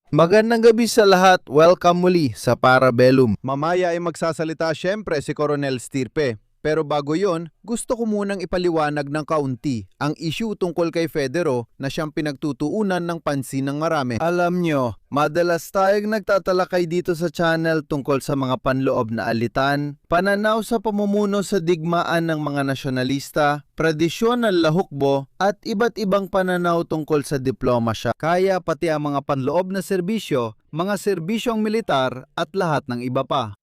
Magandang gabi sa lahat. Welcome muli sa Parabellum. Mamaya ay magsasalita siyempre si Coronel Stirpe. Pero bago yon, gusto ko munang ipaliwanag ng kaunti ang issue tungkol kay Federo na siyang pinagtutuunan ng pansin ng marami. Alam nyo, madalas tayong nagtatalakay dito sa channel tungkol sa mga panloob na alitan, pananaw sa pamumuno sa digmaan ng mga nasyonalista, tradisyon ng lahukbo, at iba't ibang pananaw tungkol sa diplomasya. Kaya pati ang mga panloob na serbisyo, mga serbisyong militar at lahat ng iba pa.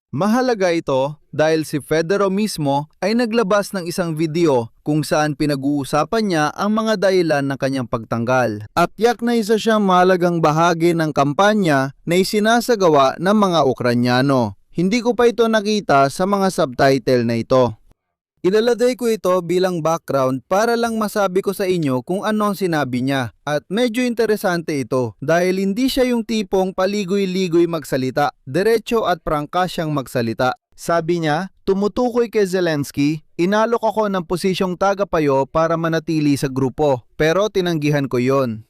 Mahalaga ito dahil si Federo mismo ay naglabas ng isang video kung saan pinag-uusapan niya ang mga dahilan ng kanyang pagtanggal. At yak na isa siyang mahalagang bahagi ng kampanya na isinasagawa ng mga Ukranyano. Hindi ko pa ito nakita sa mga subtitle na ito. Ilalagay ko ito bilang background para lang masabi ko sa inyo kung ano ang sinabi niya. At medyo interesante ito dahil hindi siya yung tipong paligoy-ligoy magsalita. Diretso at prangka siyang magsalita. Sabi niya, tumutukoy kay Zelensky, inalok ako ng posisyong tagapayo para manatili sa grupo. Pero tinanggihan ko yon.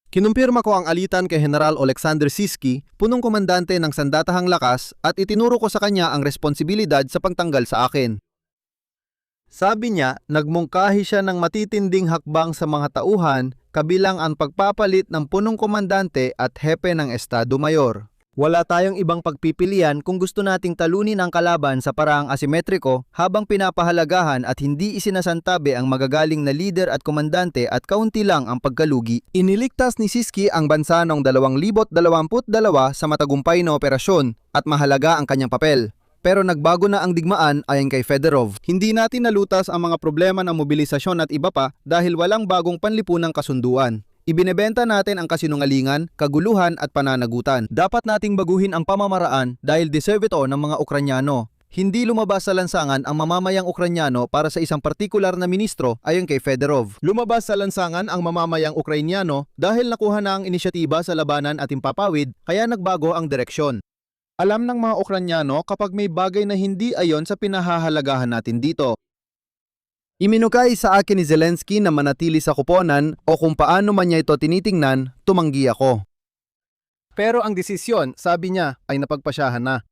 Kinumpirma ko ang alitan kay General Alexander Sisky, punong komandante ng Sandatahang Lakas, at itinuro ko sa kanya ang responsibilidad sa pagtanggal sa akin. Sabi niya, nagmungkahi siya ng matitinding hakbang sa mga tauhan, kabilang ang pagpapalit ng punong komandante at hepe ng Estado Mayor. Wala tayong ibang pagpipilian kung gusto nating talunin ang kalaban sa paraang asimetriko habang pinapahalagahan at hindi isinasantabi ang magagaling na lider at komandante at kaunti lang ang pagkalugi. Iniligtas ni Sisky ang bansa noong 2022 sa matagumpay na operasyon at mahalaga ang kanyang papel. Pero nagbago na ang digmaan ayon kay Fedorov. Hindi natin nalutas ang mga problema ng mobilisasyon at iba pa dahil walang bagong panlipunang kasunduan. Ibinebenta natin ang kasinungalingan, kaguluhan at pananagutan. Dapat nating baguhin ang pamamaraan dahil deserve ito ng mga Ukranyano. Hindi lumabas sa lansangan ang mamamayang Ukranyano para sa isang partikular na ministro ayon kay Fedorov. Lumabas sa lansangan ang mamamayang Ukranyano dahil nakuha na ang inisyatiba sa labanan at impapawid kaya nagbago ang direksyon. Alam ng mga Ukranyano kapag may bagay na hindi ayon sa pinahahalagahan natin dito. Iminukay sa akin ni Zelensky na manatili sa kuponan o kung paano man niya ito tinitingnan, tumanggi ako. Pero ang desisyon, sabi niya, ay napagpasyahan na.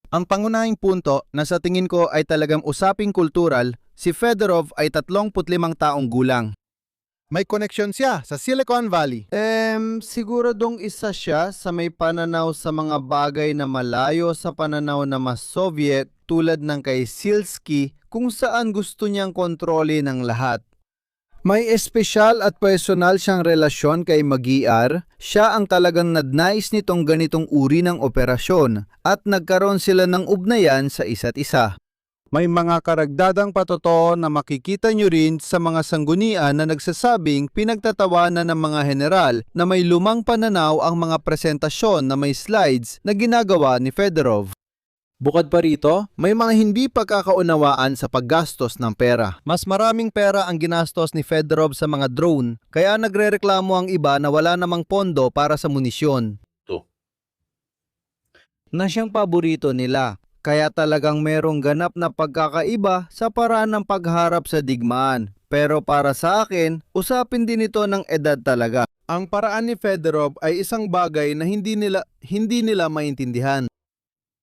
Ang pangunahing punto na sa tingin ko ay talagang usaping kultural, si Fedorov ay 35 taong gulang. May koneksyon siya sa Silicon Valley. Siguradong isa siya sa may pananaw sa mga bagay na malayo sa pananaw na mas Soviet tulad ng kay Sisky kung saan gusto niyang kontrolin ng lahat. May espesyal at personal siyang relasyon kay Magyar, siya ang talagang nadnais nitong ganitong uri ng operasyon at nagkaroon sila ng ugnayan sa isa't isa. May mga karagdadang patotoo na makikita nyo rin sa mga sanggunian na nagsasabing pinagtatawanan ng mga general na may lumang pananaw ang mga presentasyon na may slides na ginagawa ni Fedorov. Bukod pa rito, may mga hindi pagkakaunawaan sa paggastos ng pera. Mas maraming pera ang ginastos ni Fedorov sa mga drone, kaya nagrereklamo ang iba na wala namang pondo para sa munisyon. Na siyang paborito nila. Kaya talagang merong ganap na pagkakaiba sa paraan ng pagharap sa digmaan. Pero para sa akin, usapin din ito ng edad talaga. Ang paraan ni Fedorov ay isang bagay na hindi nila maintindihan.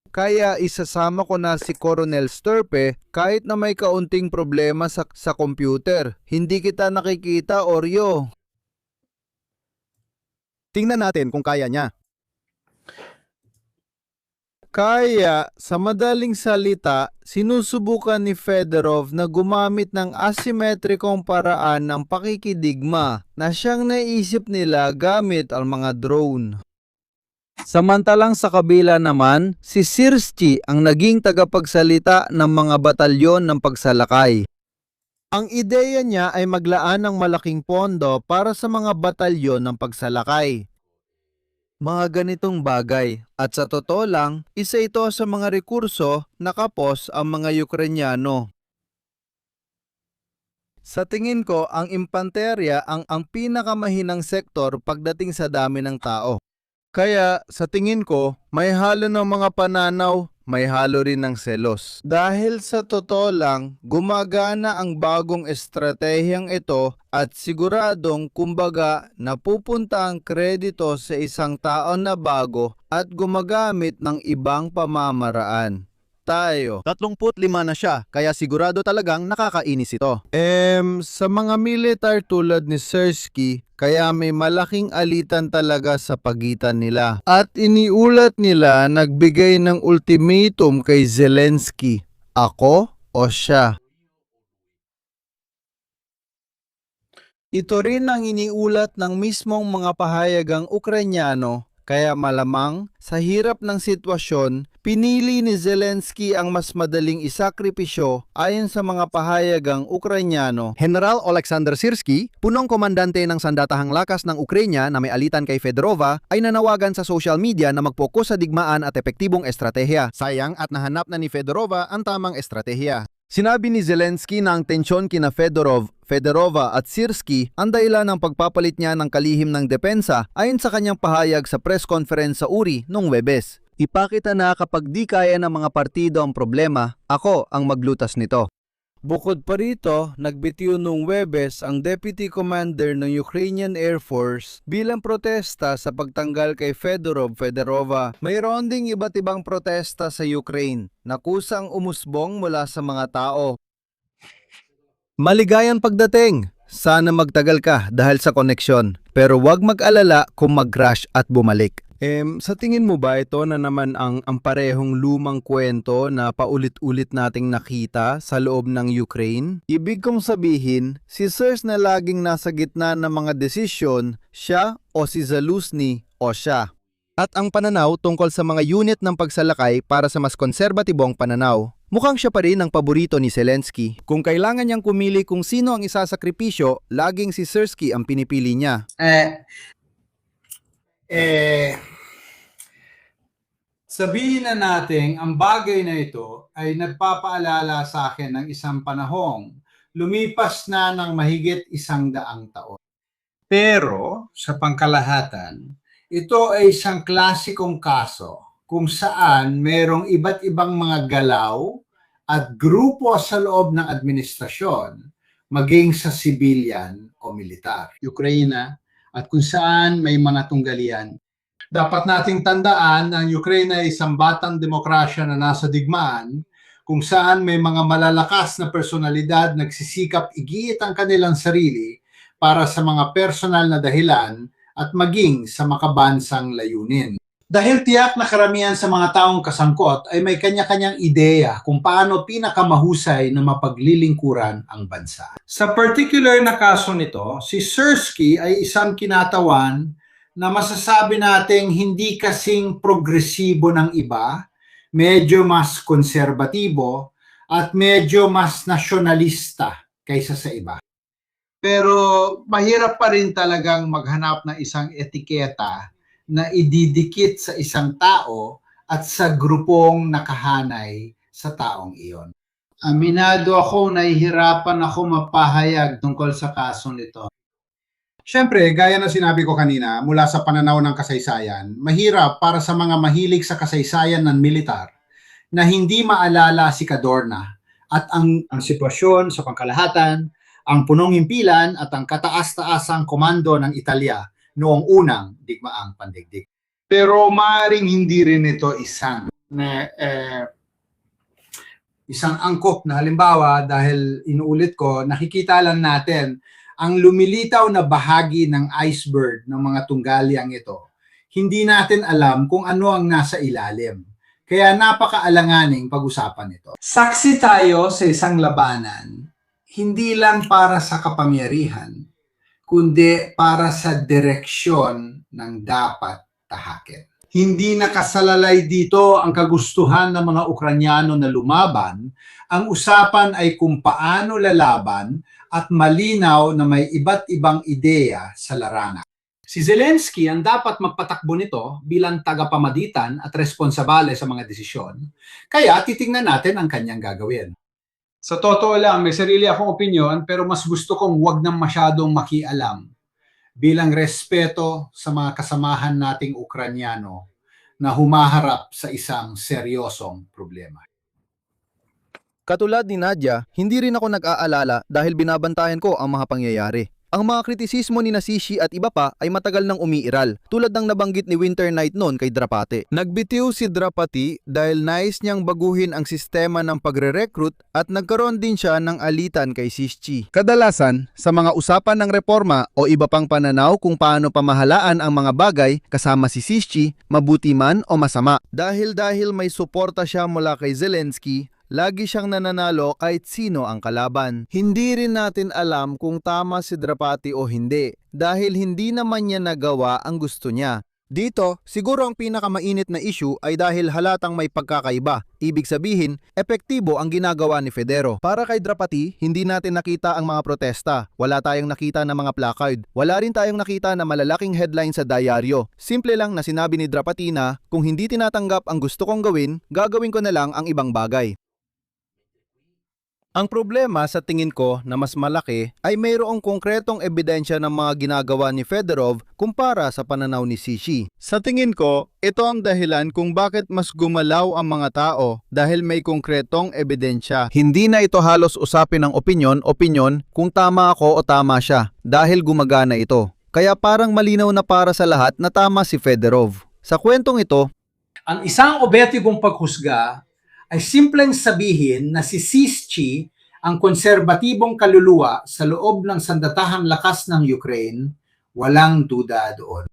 Kaya isasama ko na si Coronel Stirpe kahit na may kaunting problema sa computer. Hindi kita nakikita, Oreo. Tingnan natin kung kaya niya. Kaya, sa madaling salita, sinusubukan ni Fedorov na gumamit ng asimetrikong paraan ng pakikidigma na siyang naisip nila gamit ang mga drone. Samantalang sa kabila naman, si Sisky ang naging tagapagsalita ng mga batalyon ng pagsalakay. Ang ideya niya ay maglaan ng malaking pondo para sa mga batalyon ng pagsalakay. Mga ganitong bagay. At sa totoo lang, isa ito sa mga rekurso na kapos ang mga Ukranyano. Sa tingin ko, ang impanterya ang pinakamahinang sektor pagdating sa dami ng tao. Kaya sa tingin ko, may halo ng mga pananaw, may halo rin ng selos. Dahil sa totoo lang, gumagana ang bagong estratehiyang ito at siguradong kumbaga napupunta ang kredito sa isang tao na bago at gumagamit ng ibang pamamaraan. Tayo. 35 na siya, kaya sigurado talagang nakakainis ito. Sa mga militar tulad ni Sersky, kaya may malaking alitan talaga sa pagitan nila. At iniulat nila nagbigay ng ultimatum kay Zelensky. Ako o siya? Ito rin ang iniulat ng mismong mga pahayagang Ukrainyano, kaya malamang sa hirap ng sitwasyon, pinili ni Zelensky ang mas madaling isakripisyo ayon sa mga pahayagang Ukrainyano. General Alexander Sirski, punong komandante ng sandatahang lakas ng Ukraine na may alitan kay Fedorova, ay nanawagan sa social media na mag-focus sa digmaan at epektibong estratehiya. Sayang at nahanap na ni Fedorova ang tamang estratehiya. Sinabi ni Zelensky na ang tensyon kina Fedorova at Sirski ang dahilan ng pagpapalit niya ng kalihim ng depensa ayon sa kanyang pahayag sa press conference sa Uri noong Webes. Ipakita na kapag di kaya ng mga partido ang problema, ako ang maglutas nito. Bukod pa rito, nagbitiw nung Webes ang Deputy Commander ng Ukrainian Air Force bilang protesta sa pagtanggal kay Fedorova. Mayroon ding iba't ibang protesta sa Ukraine na kusang umusbong mula sa mga tao. Maligayang pagdating! Sana magtagal ka dahil sa koneksyon, pero huwag mag-alala kung mag-crash at bumalik. Sa tingin mo ba ito na naman ang parehong lumang kwento na paulit-ulit nating nakita sa loob ng Ukraine? Ibig kong sabihin, si Sirs na laging nasa gitna ng mga desisyon, siya o si Zaluzny o siya. At ang pananaw tungkol sa mga unit ng pagsalakay para sa mas konserbatibong pananaw, mukhang siya pa rin ang paborito ni Zelensky. Kung kailangan niyang kumili kung sino ang isasakripisyo, laging si Sirski ang pinipili niya. Sabihin na natin, ang bagay na ito ay nagpapaalala sa akin ng isang panahong lumipas na ng mahigit 100 taon. Pero sa pangkalahatan, ito ay isang klasikong kaso kung saan merong iba't ibang mga galaw at grupo sa loob ng administrasyon, maging sa civilian o militar. Ukraine at kung saan may mga tunggalian. Dapat nating tandaan na ang Ukraine ay isang batang demokrasya na nasa digmaan kung saan may mga malalakas na personalidad nagsisikap igiit ang kanilang sarili para sa mga personal na dahilan at maging sa makabansang layunin. Dahil tiyak na karamihan sa mga taong kasangkot ay may kanya-kanyang ideya kung paano pinakamahusay na mapaglilingkuran ang bansa. Sa particular na kaso nito, si Sirski ay isang kinatawan na masasabi nating hindi kasing progresibo ng iba, medyo mas konserbatibo at medyo mas nasyonalista kaysa sa iba. Pero mahirap pa rin talagang maghanap ng isang etiketa na ididikit sa isang tao at sa grupong nakahanay sa taong iyon. Aminado ako, nahihirapan ako mapahayag tungkol sa kaso nito. Siyempre, gaya na sinabi ko kanina, mula sa pananaw ng kasaysayan, mahirap para sa mga mahilig sa kasaysayan ng militar na hindi maalala si Cadorna at ang sitwasyon sa pangkalahatan, ang punong himpilan at ang kataas-taasang komando ng Italya noong unang digmaang pandigdig. Pero maaaring hindi rin ito isang angkop na halimbawa dahil inuulit ko, nakikita lang natin ang lumilitaw na bahagi ng iceberg ng mga tunggaliang ito. Hindi natin alam kung ano ang nasa ilalim. Kaya napakaalanganing pag-usapan ito. Saksi tayo sa isang labanan, hindi lang para sa kapangyarihan, kundi para sa direksyon ng dapat tahakin. Hindi nakasalalay dito ang kagustuhan ng mga Ukrainyano na lumaban. Ang usapan ay kung paano lalaban at malinaw na may iba't ibang ideya sa larangan. Si Zelensky ang dapat magpatakbo nito bilang tagapamagitan at responsabale sa mga desisyon, kaya titingnan natin ang kanyang gagawin. Sa totoo lang, may sarili akong opinyon pero mas gusto kong wag nang masyadong makialam. bilang respeto sa mga kasamahan nating Ukranyano na humaharap sa isang seryosong problema. Katulad ni Nadia, hindi rin ako nag-aalala dahil binabantayan ko ang mga pangyayari. Ang mga kritisismo ni Nasishi at iba pa ay matagal nang umiiral, tulad ng nabanggit ni Winter Knight noon kay Drapate. Nagbitiw si Drapati dahil nais niyang baguhin ang sistema ng pagre-recruit at nagkaroon din siya ng alitan kay Sishi. Kadalasan, sa mga usapan ng reforma o iba pang pananaw kung paano pamahalaan ang mga bagay kasama si Sishi, mabuti man o masama. Dahil may suporta siya mula kay Zelensky, lagi siyang nananalo kahit sino ang kalaban. Hindi rin natin alam kung tama si Drapati o hindi dahil hindi naman niya nagawa ang gusto niya. Dito, siguro ang pinakamainit na issue ay dahil halatang may pagkakaiba. Ibig sabihin, epektibo ang ginagawa ni Federo. Para kay Drapati, hindi natin nakita ang mga protesta. Wala tayong nakita ng mga placard. Wala rin tayong nakita na malalaking headline sa diaryo. Simple lang na sinabi ni Drapati na kung hindi tinatanggap ang gusto kong gawin, gagawin ko na lang ang ibang bagay. Ang problema sa tingin ko na mas malaki ay mayroong konkretong ebidensya ng mga ginagawa ni Fedorov kumpara sa pananaw ni Sishi. Sa tingin ko, ito ang dahilan kung bakit mas gumalaw ang mga tao dahil may konkretong ebidensya. Hindi na ito halos usapin ng opinyon kung tama ako o tama siya dahil gumagana ito. Kaya parang malinaw na para sa lahat na tama si Fedorov. Sa kwentong ito, Ang isang obektibong paghusga ay simpleng sabihin na si Sishi ang konserbatibong kaluluwa sa loob ng sandatahang lakas ng Ukraine, walang duda doon.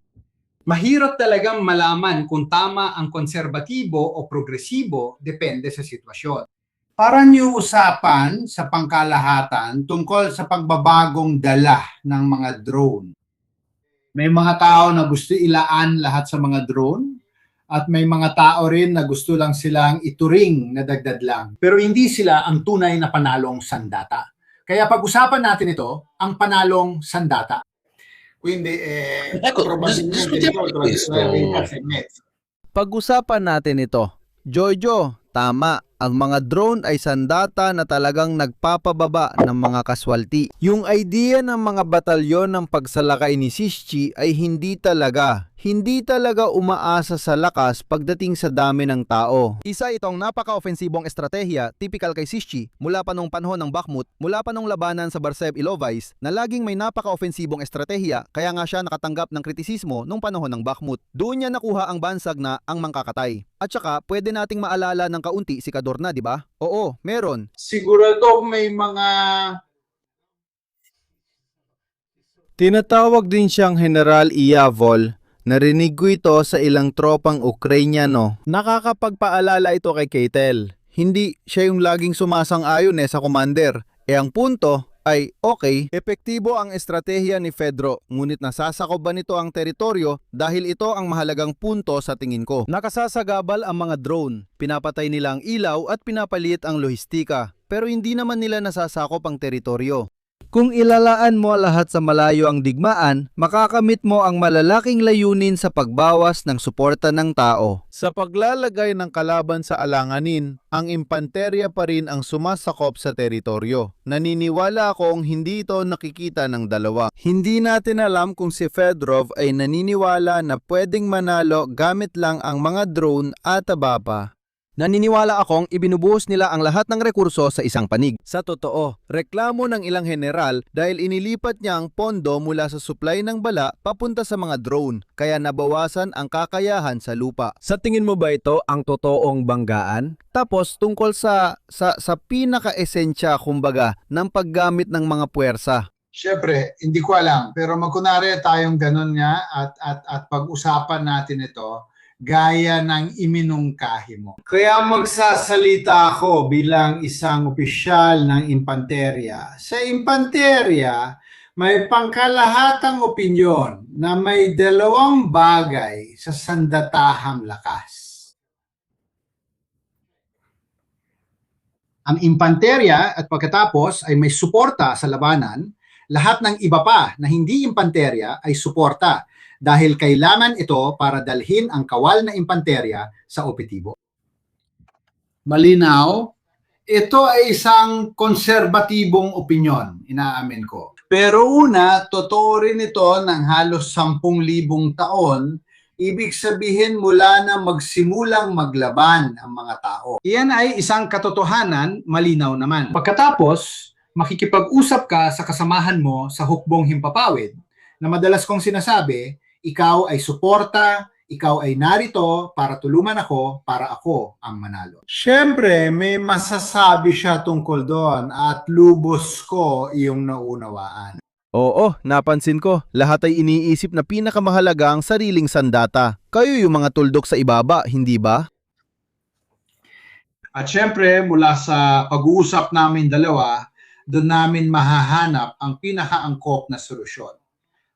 Mahirap talagang malaman kung tama ang konserbatibo o progresibo, depende sa sitwasyon. Para niyo usapan sa pangkalahatan tungkol sa pagbabagong dala ng mga drone. May mga tao na gusto ilaan lahat sa mga drone, at may mga tao rin na gusto lang silang ituring na dagdag lang. Pero hindi sila ang tunay na panalong sandata. Kaya pag-usapan natin ito, ang panalong sandata. Quindi, discutiamo di questo. pag-usapan natin ito. Jojo, tama. Ang mga drone ay sandata na talagang nagpapababa ng mga kaswalti. Yung idea ng mga batalyon ng pagsalakay ni Sishi ay hindi talaga umaasa sa lakas pagdating sa dami ng tao. Isa itong napaka-ofensibong estratehiya typical kay Sishi mula pa nung panahon ng Bakhmut, mula pa nung labanan sa Barsev-Ilovaisk na laging may napaka-ofensibong estratehiya kaya nga siya nakatanggap ng kritisismo nung panahon ng Bakhmut. Doon niya nakuha ang bansag na ang mangkakatay. At saka pwede nating maalala ng kaunti si Kadorna, di ba? Oo, meron. Sigurado may mga Tinatawag din siyang General Iyavol. Narinig ko ito sa ilang tropang Ukrainyano. Nakakapagpaalala ito kay Keitel. Hindi siya yung laging sumasang-ayon sa commander. Ang punto ay okay, epektibo ang estratehiya ni Fedro, ngunit nasasakop ba nito ang teritoryo dahil ito ang mahalagang punto sa tingin ko. Nakasasagabal ang mga drone, pinapatay nila ang ilaw at pinapaliit ang lohistika, pero hindi naman nila nasasakop ang teritoryo. Kung ilalaan mo lahat sa malayo ang digmaan, makakamit mo ang malalaking layunin sa pagbawas ng suporta ng tao. Sa paglalagay ng kalaban sa alanganin, ang impanterya pa rin ang sumasakop sa teritoryo. Naniniwala akong hindi ito nakikita ng dalawa. Hindi natin alam kung si Fedorov ay naniniwala na pwedeng manalo gamit lang ang mga drone at ababa. Naniniwala akong ibinubuhos nila ang lahat ng rekurso sa isang panig. Sa totoo, reklamo ng ilang general dahil inilipat niya ang pondo mula sa supply ng bala papunta sa mga drone, kaya nabawasan ang kakayahan sa lupa. Sa tingin mo ba ito ang totoong banggaan? Tapos tungkol sa pinaka-esensya kumbaga ng paggamit ng mga puwersa. Siyempre, hindi ko alam. Pero magkunwari tayong ganun nga at pag-usapan natin ito gaya ng iminungkahi mo. Kaya magsasalita ako bilang isang opisyal ng impanterya. Sa impanterya, may pangkalahatang opinyon na may dalawang bagay sa sandatahang lakas. Ang impanterya at pagkatapos ay may suporta sa labanan, lahat ng iba pa na hindi impanterya ay suporta dahil kailangan ito para dalhin ang kawal na impanterya sa operatibo. Malinaw, ito ay isang konserbatibong opinyon, inaamin ko. Pero una, totoo rin ito ng halos 10,000 taon. Ibig sabihin mula na magsimulang maglaban ang mga tao. Iyan ay isang katotohanan, malinaw naman. Pagkatapos, makikipag-usap ka sa kasamahan mo sa hukbong himpapawid na madalas kong sinasabi, ikaw ay suporta, ikaw ay narito para tulungan ako, para ako ang manalo. Siyempre, may masasabi siya tungkol doon at lubos ko iyong naunawaan. Oo, napansin ko, lahat ay iniisip na pinakamahalaga ang sariling sandata. Kayo yung mga tuldok sa ibaba, hindi ba? At syempre, mula sa pag-uusap namin dalawa, doon namin mahahanap ang pinakaangkop na solusyon.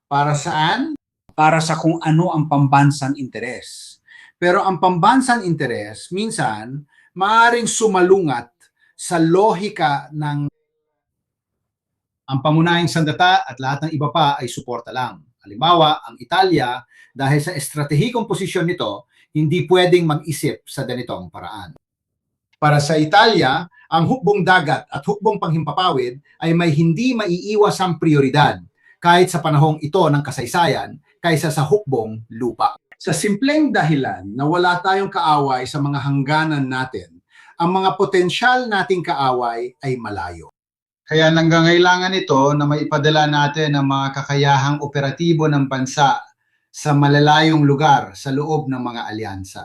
Para saan? Para sa kung ano ang pambansang interes. Pero ang pambansang interes, minsan, maaaring sumalungat sa lohika ng ang pangunahing sandata at lahat ng iba pa ay suporta lang. Halimbawa, ang Italia, dahil sa estratehikong posisyon nito, hindi pwedeng mag-isip sa ganitong paraan. Para sa Italia, ang hukbong dagat at hukbong panghimpapawid ay may hindi maiiwasang prioridad kahit sa panahong ito ng kasaysayan kaysa sa hukbong lupa. Sa simpleng dahilan na wala tayong kaaway sa mga hangganan natin, ang mga potensyal nating kaaway ay malayo. Kaya nanggangailangan ito na maipadala natin ang mga kakayahang operatibo ng bansa sa malalayong lugar sa loob ng mga alyansa.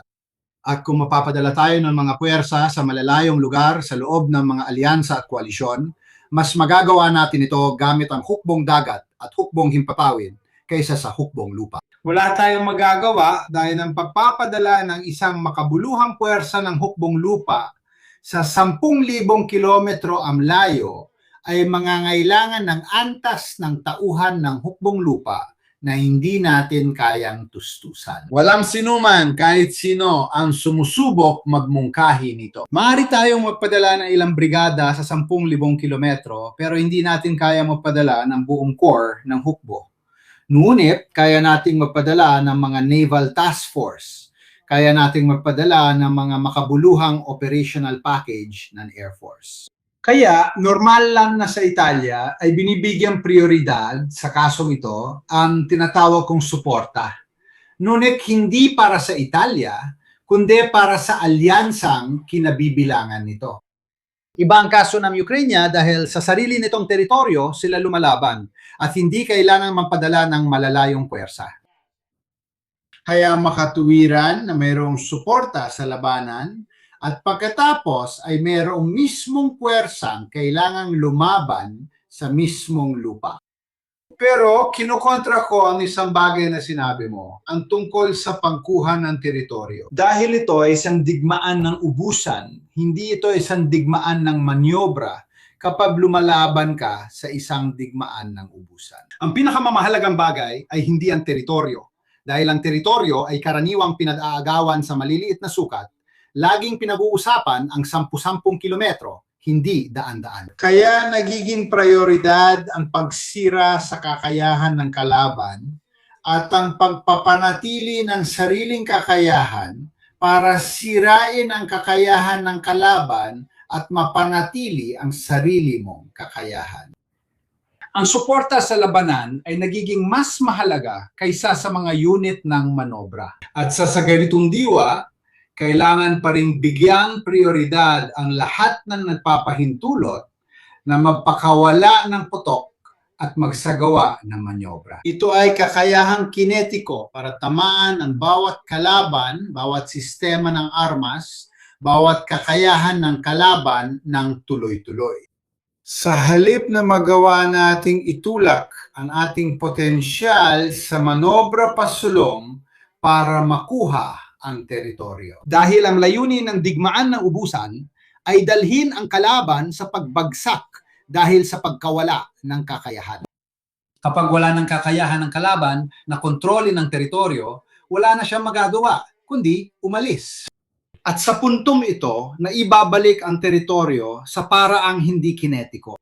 At kung mapapadala tayo ng mga puwersa sa malalayong lugar sa loob ng mga alyansa at koalisyon, mas magagawa natin ito gamit ang hukbong dagat at hukbong himpapawid kaysa sa hukbong lupa. Wala tayong magagawa dahil ang pagpapadala ng isang makabuluhang puwersa ng hukbong lupa sa 10,000 kilometro ang layo ay mangangailangan ng antas ng tauhan ng hukbong lupa na hindi natin kayang tustusan. Walang sinuman kahit sino ang sumusubok magmungkahi nito. Maaari tayong magpadala ng ilang brigada sa 10,000 kilometro pero hindi natin kaya magpadala ng buong corps ng hukbo. Ngunit kaya nating magpadala ng mga naval task force. Kaya nating magpadala ng mga makabuluhang operational package ng Air Force. Kaya, normal lang na sa Italia ay binibigyang prioridad sa kasong ito ang tinatawag kong suporta. Ngunit hindi para sa Italia, kundi para sa alyansang kinabibilangan nito. Iba ang kaso ng Ukraine dahil sa sarili nitong teritoryo sila lumalaban at hindi kailangan magpadala ng malalayong puwersa. Kaya makatuwiran na mayroong suporta sa labanan at pagkatapos ay mayroong mismong puwersang kailangang lumaban sa mismong lupa. Pero kinukontra ko ang isang bagay na sinabi mo, ang tungkol sa pagkuha ng teritoryo. Dahil ito ay isang digmaan ng ubusan, hindi ito isang digmaan ng manyobra kapag lumalaban ka sa isang digmaan ng ubusan. Ang pinakamamahalagang bagay ay hindi ang teritoryo. Dahil ang teritoryo ay karaniwang pinag-aagawan sa maliliit na sukat, laging pinag-uusapan ang 10-10 kilometro, hindi daan-daan. Kaya nagiging prioridad ang pagsira sa kakayahan ng kalaban at ang pagpapanatili ng sariling kakayahan para sirain ang kakayahan ng kalaban at mapanatili ang sarili mong kakayahan. Ang suporta sa labanan ay nagiging mas mahalaga kaysa sa mga unit ng manobra. At sa ganitong diwa, kailangan pa rin bigyang prioridad ang lahat ng nagpapahintulot na magpakawala ng putok at magsagawa ng manyobra. Ito ay kakayahang kinetiko para tamaan ang bawat kalaban, bawat sistema ng armas, bawat kakayahan ng kalaban ng tuloy-tuloy. Sa halip na magawa nating itulak ang ating potensyal sa manobra pasulong para makuha ang teritoryo. Dahil ang layunin ng digmaan ng ubusan ay dalhin ang kalaban sa pagbagsak dahil sa pagkawala ng kakayahan. Kapag wala ng kakayahan ng kalaban na kontrolin ang teritoryo, wala na siyang magagawa, kundi umalis. At sa puntong ito, na ibabalik ang teritoryo sa paraang hindi kinetiko.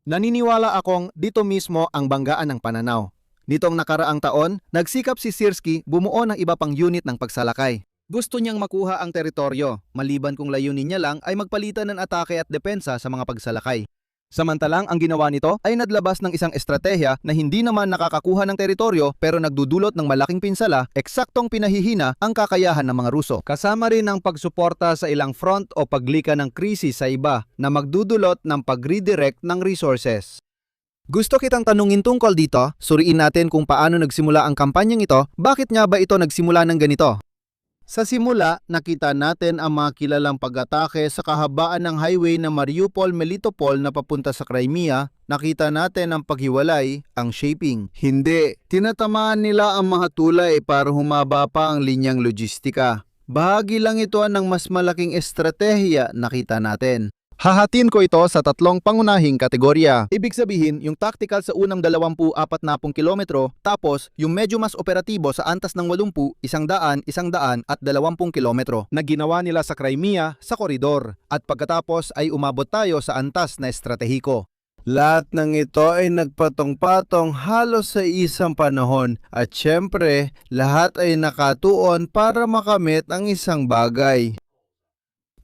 Naniniwala akong dito mismo ang banggaan ng pananaw. Nitong nakaraang taon, nagsikap si Siersky bumuo ng iba pang unit ng pagsalakay. Gusto niyang makuha ang teritoryo, maliban kung layunin niya lang ay magpalitan ng atake at depensa sa mga pagsalakay. Samantalang ang ginawa nito ay naglabas ng isang estratehiya na hindi naman nakakakuha ng teritoryo pero nagdudulot ng malaking pinsala, eksaktong pinahihina ang kakayahan ng mga Ruso. Kasama rin ang pagsuporta sa ilang front o paglika ng krisis sa iba na magdudulot ng pag-redirect ng resources. Gusto kitang tanungin tungkol dito, suriin natin kung paano nagsimula ang kampanyang ito, bakit nga ba ito nagsimula ng ganito? Sa simula, nakita natin ang mga kilalang pag-atake sa kahabaan ng highway na Mariupol-Melitopol na papunta sa Crimea. Nakita natin ang paghiwalay, ang shaping. Hindi, tinatamaan nila ang mga tulay para humaba pa ang linyang logistika. Bahagi lang ito ng mas malaking estratehiya, nakita natin. Hahatin ko ito sa tatlong pangunahing kategorya. Ibig sabihin, yung tactical sa unang 20-40 kilometro, tapos yung medyo mas operatibo sa antas ng 80, 100, 100 at 20 kilometro na ginawa nila sa Crimea sa koridor. At pagkatapos ay umabot tayo sa antas na estratehiko. Lahat ng ito ay nagpatong-patong halos sa isang panahon at syempre, lahat ay nakatuon para makamit ang isang bagay.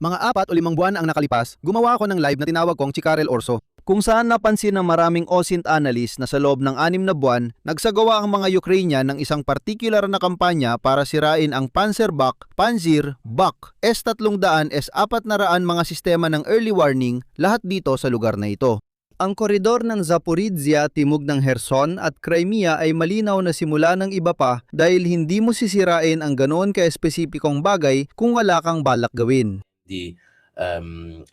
Mga 4 o 5 buwan ang nakalipas, gumawa ako ng live na tinawag kong Chikarel Orso, kung saan napansin ng maraming OSINT analyst na sa loob ng 6 na buwan, nagsagawa ang mga Ukrainian ng isang partikular na kampanya para sirain ang Panzerbak, Panzir, Bak, S-300, S-400 mga sistema ng early warning, lahat dito sa lugar na ito. Ang koridor ng Zaporizhia, timog ng Kherson at Crimea ay malinaw na simula ng iba pa dahil hindi mo sisirain ang ganoon ka-espesipikong bagay kung wala kang balak gawin.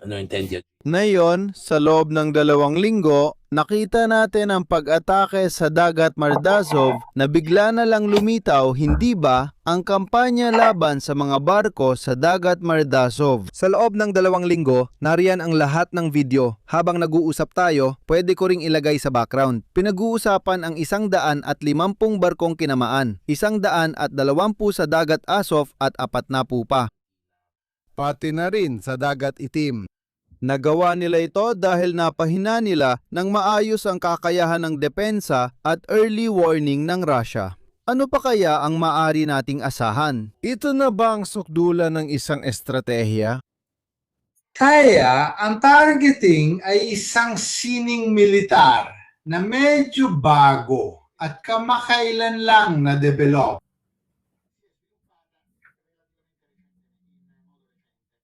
Intended. Ngayon, sa loob ng 2 linggo, nakita natin ang pag-atake sa dagat Mardazov na bigla na lang lumitaw, hindi ba, ang kampanya laban sa mga barko sa dagat Mardazov. Sa loob ng 2 linggo, nariyan ang lahat ng video. Habang nag-uusap tayo, pwede ko ring ilagay sa background. Pinag-uusapan ang 150 barkong kinamaan, 120 sa dagat Azov at 40 pa. Pati na rin sa dagat itim. Nagawa nila ito dahil napahina nila ng maayos ang kakayahan ng depensa at early warning ng Russia. Ano pa kaya ang maaari nating asahan? Ito na ba ang sukdulan ng isang estratehiya? Kaya ang targeting ay isang sining militar na medyo bago at kamakailan lang na-develop.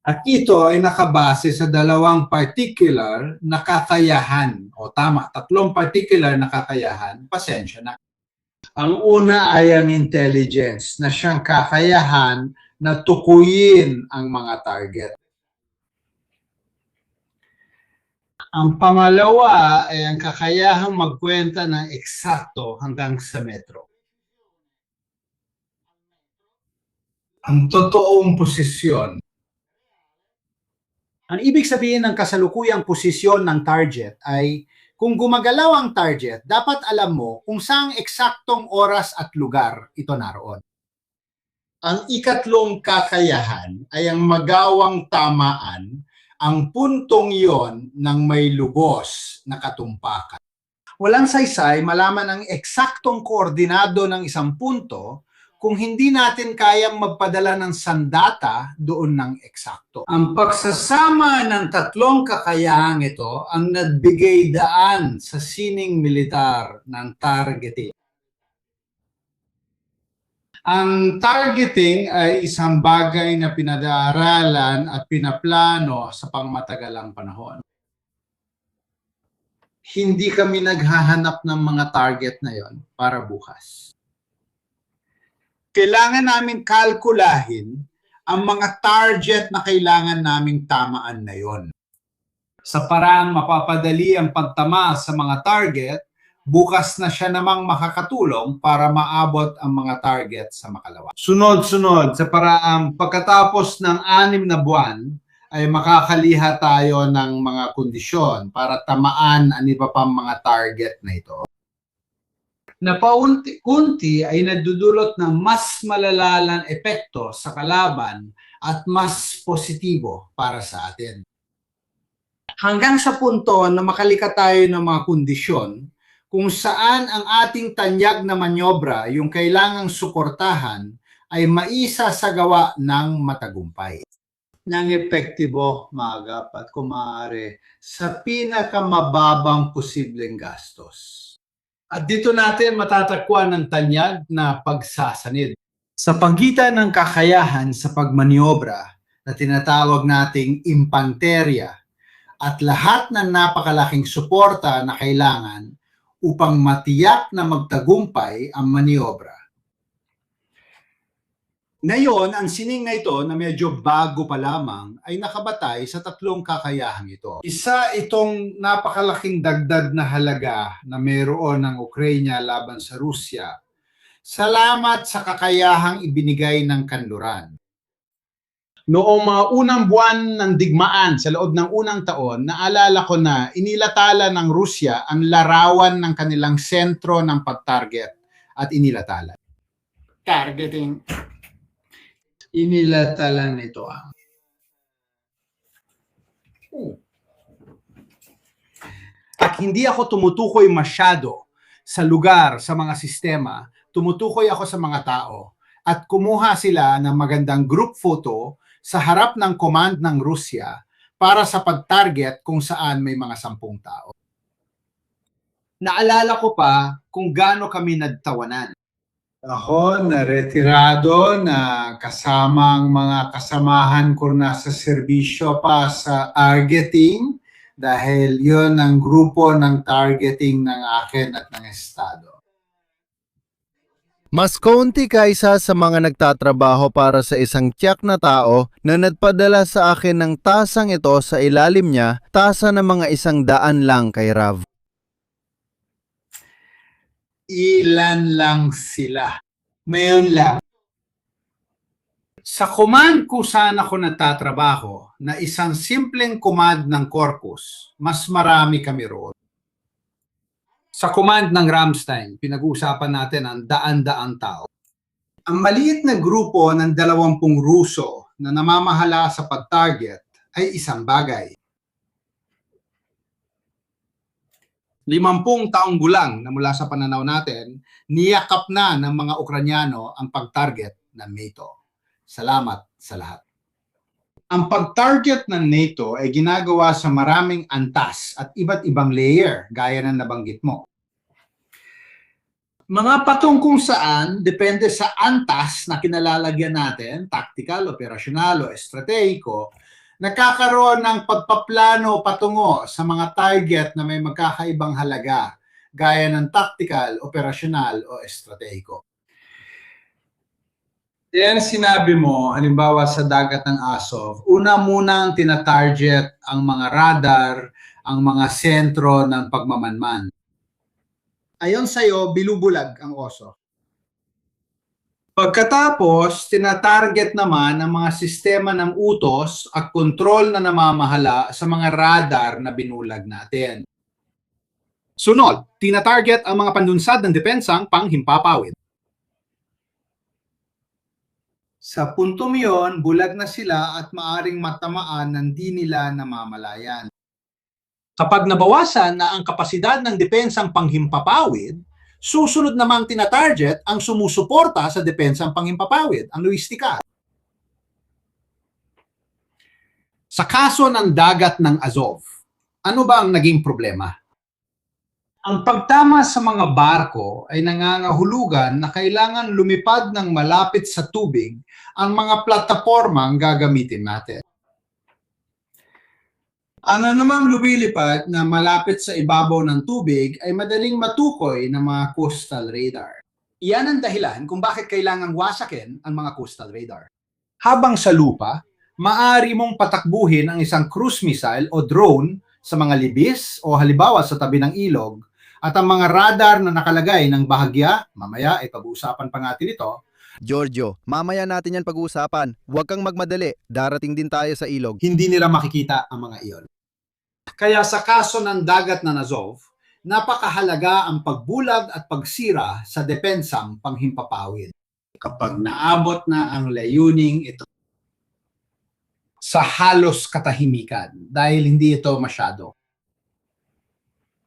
At ito ay nakabase sa 2 particular na kakayahan. O tama, 3 particular na kakayahan. Pasensya na. Ang una ay ang intelligence na siyang kakayahan na tukuyin ang mga target. Ang pangalawa ay ang kakayahang magkwenta ng eksakto hanggang sa metro. Ang totoong posisyon. Ang ibig sabihin ng kasalukuyang posisyon ng target ay kung gumagalaw ang target, dapat alam mo kung saang eksaktong oras at lugar ito naroon. Ang ikatlong kakayahan ay ang magawang tamaan ang puntong iyon ng may lubos na katumpakan. Walang saysay malaman ang eksaktong koordinado ng isang punto kung hindi natin kayang magpadala ng sandata doon ng eksakto. Ang pagsasama ng 3 kakayahang ito ang nagbigay daan sa sining militar ng targeting. Ang targeting ay isang bagay na pinag-aaralan at pinaplano sa pangmatagalang panahon. Hindi kami naghahanap ng mga target na yon para bukas. Kailangan namin kalkulahin ang mga target na kailangan naming tamaan na yon. Sa paraang mapapadali ang pagtama sa mga target, bukas na siya namang makakatulong para maabot ang mga target sa makalawa. Sunod-sunod, sa paraang pagkatapos ng 6 na buwan, ay makakaliha tayo ng mga kondisyon para tamaan ang iba pang mga target na ito. Na paunti-unti ay nadudulot ng mas malalalang epekto sa kalaban at mas positibo para sa atin. Hanggang sa punto na makalika tayo ng mga kondisyon kung saan ang ating tanyag na manyobra, yung kailangang suportahan, ay maisasagawa ng matagumpay. ng epektibo, mga at kung maaari, sa pinakamababang posibleng gastos. At dito natin matatagpuan ng tanyag na pagsasanid. Sa pagitan ng kakayahan sa pagmaniobra na tinatawag nating impanterya at lahat ng napakalaking suporta na kailangan upang matiyak na magtagumpay ang maniobra. Ngayon, ang sining na ito na medyo bago pa lamang ay nakabatay sa tatlong kakayahang ito. Isa itong napakalaking dagdag na halaga na mayroon ng Ukraine laban sa Rusya. Salamat sa kakayahang ibinigay ng kanluran. Noong mga unang buwan ng digmaan sa loob ng unang taon, naalala ko na inilatala ng Rusya ang larawan ng kanilang sentro ng pag-target at inilatala. Targeting. Inilatalan nito ang at hindi ako tumutukoy masyado sa lugar, sa mga sistema, tumutukoy ako sa mga tao at kumuha sila ng magandang group photo sa harap ng command ng Rusya para sa pag-target kung saan may mga 10 tao. Naalala ko pa kung gaano kami nagtawanan. Ako, naretirado na kasama ang mga kasamahan ko na sa serbisyo pa sa targeting dahil yun ang grupo ng targeting ng akin at ng Estado. Mas kaunti kaysa sa mga nagtatrabaho para sa isang tiyak na tao na nagpadala sa akin ng tasang ito sa ilalim niya, tasa ng mga 100 lang kay Rav. Ilan lang sila. Mayon lang. Sa command kung saan ako nagtatrabaho, na isang simpleng command ng corpus, mas marami kami roon. Sa command ng Ramstein, pinag-uusapan natin ang daan-daang tao. Ang maliit na grupo ng 20 Ruso na namamahala sa pag-target ay isang bagay. 50 taong gulang na mula sa pananaw natin, niyakap na ng mga Ukranyano ang pag-target ng NATO. Salamat sa lahat. Ang pag-target ng NATO ay ginagawa sa maraming antas at iba't ibang layer, gaya ng nabanggit mo. Mga patong kung saan, depende sa antas na kinalalagyan natin, tactical, operasyonal o estratehiko, nagkakaroon ng pagpaplano patungo sa mga target na may magkakaibang halaga, gaya ng tactical, operasyonal o estratehiko. Yan sinabi mo, halimbawa sa dagat ng Azov, una munang tinatarget ang mga radar, ang mga sentro ng pagmamanman. Ayon sa'yo, bilubulag ang oso. Pagkatapos, tinatarget naman ang mga sistema ng utos at kontrol na namamahala sa mga radar na binulag natin. Sunod, tinatarget ang mga panlunsad ng depensang panghimpapawid. Sa puntong yon, bulag na sila at maaring matamaan ng di nila namamalayan. Kapag nabawasan na ang kapasidad ng depensang panghimpapawid, susunod namang tinatarget ang sumusuporta sa depensang panghimpapawid, ang logistika. Sa kaso ng dagat ng Azov, ano ba ang naging problema? Ang pagtama sa mga barko ay nangangahulugan na kailangan lumipad ng malapit sa tubig ang mga plataporma ang gagamitin natin. Ano namang lumilipad na malapit sa ibabaw ng tubig ay madaling matukoy ng mga coastal radar. Iyan ang dahilan kung bakit kailangang wasakin ang mga coastal radar. Habang sa lupa, maaari mong patakbuhin ang isang cruise missile o drone sa mga libis o halimbawa sa tabi ng ilog at ang mga radar na nakalagay ng bahagya, mamaya ay pag-uusapan pa natin ito, Giorgio, mamaya natin yan pag-uusapan. Huwag kang magmadali, darating din tayo sa ilog. hindi nila makikita ang mga iyon. Kaya sa kaso ng dagat ng Azov, napakahalaga ang pagbulag at pagsira sa depensang panghimpapawid. Kapag naabot na ang layuning ito sa halos katahimikan dahil hindi ito masyado.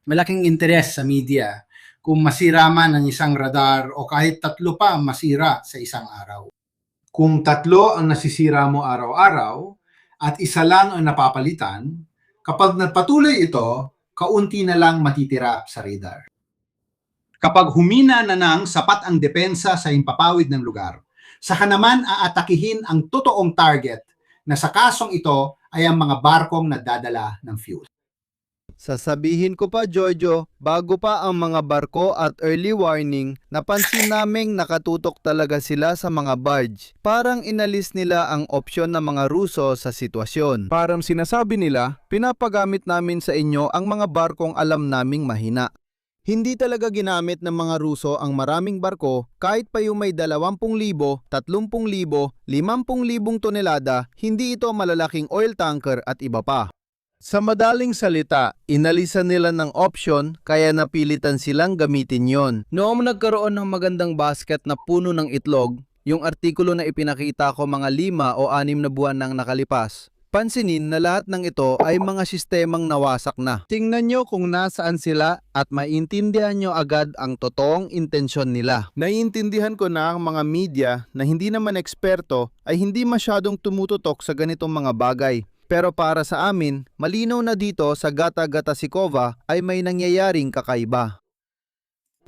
Malaking interes sa media kung masira man ang isang radar o kahit 3 pa masira sa isang araw. Kung 3 ang nasisira mo araw-araw, at isa lang ang napapalitan, kapag nagpatuloy ito, kaunti na lang matitira sa radar. Kapag humina na ng sapat ang depensa sa himpapawid ng lugar, saka naman aatakihin ang totoong target na sa kasong ito ay ang mga barkong nagdadala ng fuel. Sasabihin ko pa, Jojo, bago pa ang mga barko at early warning, napansin naming nakatutok talaga sila sa mga barge. Parang inalis nila ang opsyon ng mga Ruso sa sitwasyon. Parang sinasabi nila, pinapagamit namin sa inyo ang mga barkong alam naming mahina. Hindi talaga ginamit ng mga Ruso ang maraming barko kahit pa yung may 20,000, 30,000, 50,000 tonelada, hindi ito malalaking oil tanker at iba pa. Sa madaling salita, inalisan nila ng option kaya napilitan silang gamitin yon. Noong nagkaroon ng magandang basket na puno ng itlog, yung artikulo na ipinakita ko mga 5 o 6 na buwan nang nakalipas, pansinin na lahat ng ito ay mga sistemang nawasak na. Tingnan nyo kung nasaan sila at maintindihan nyo agad ang totoong intensyon nila. Naiintindihan ko na ang mga media na hindi naman eksperto ay hindi masyadong tumututok sa ganitong mga bagay. Pero para sa amin, malinaw na dito sa Gata-Gata Sikova ay may nangyayaring kakaiba.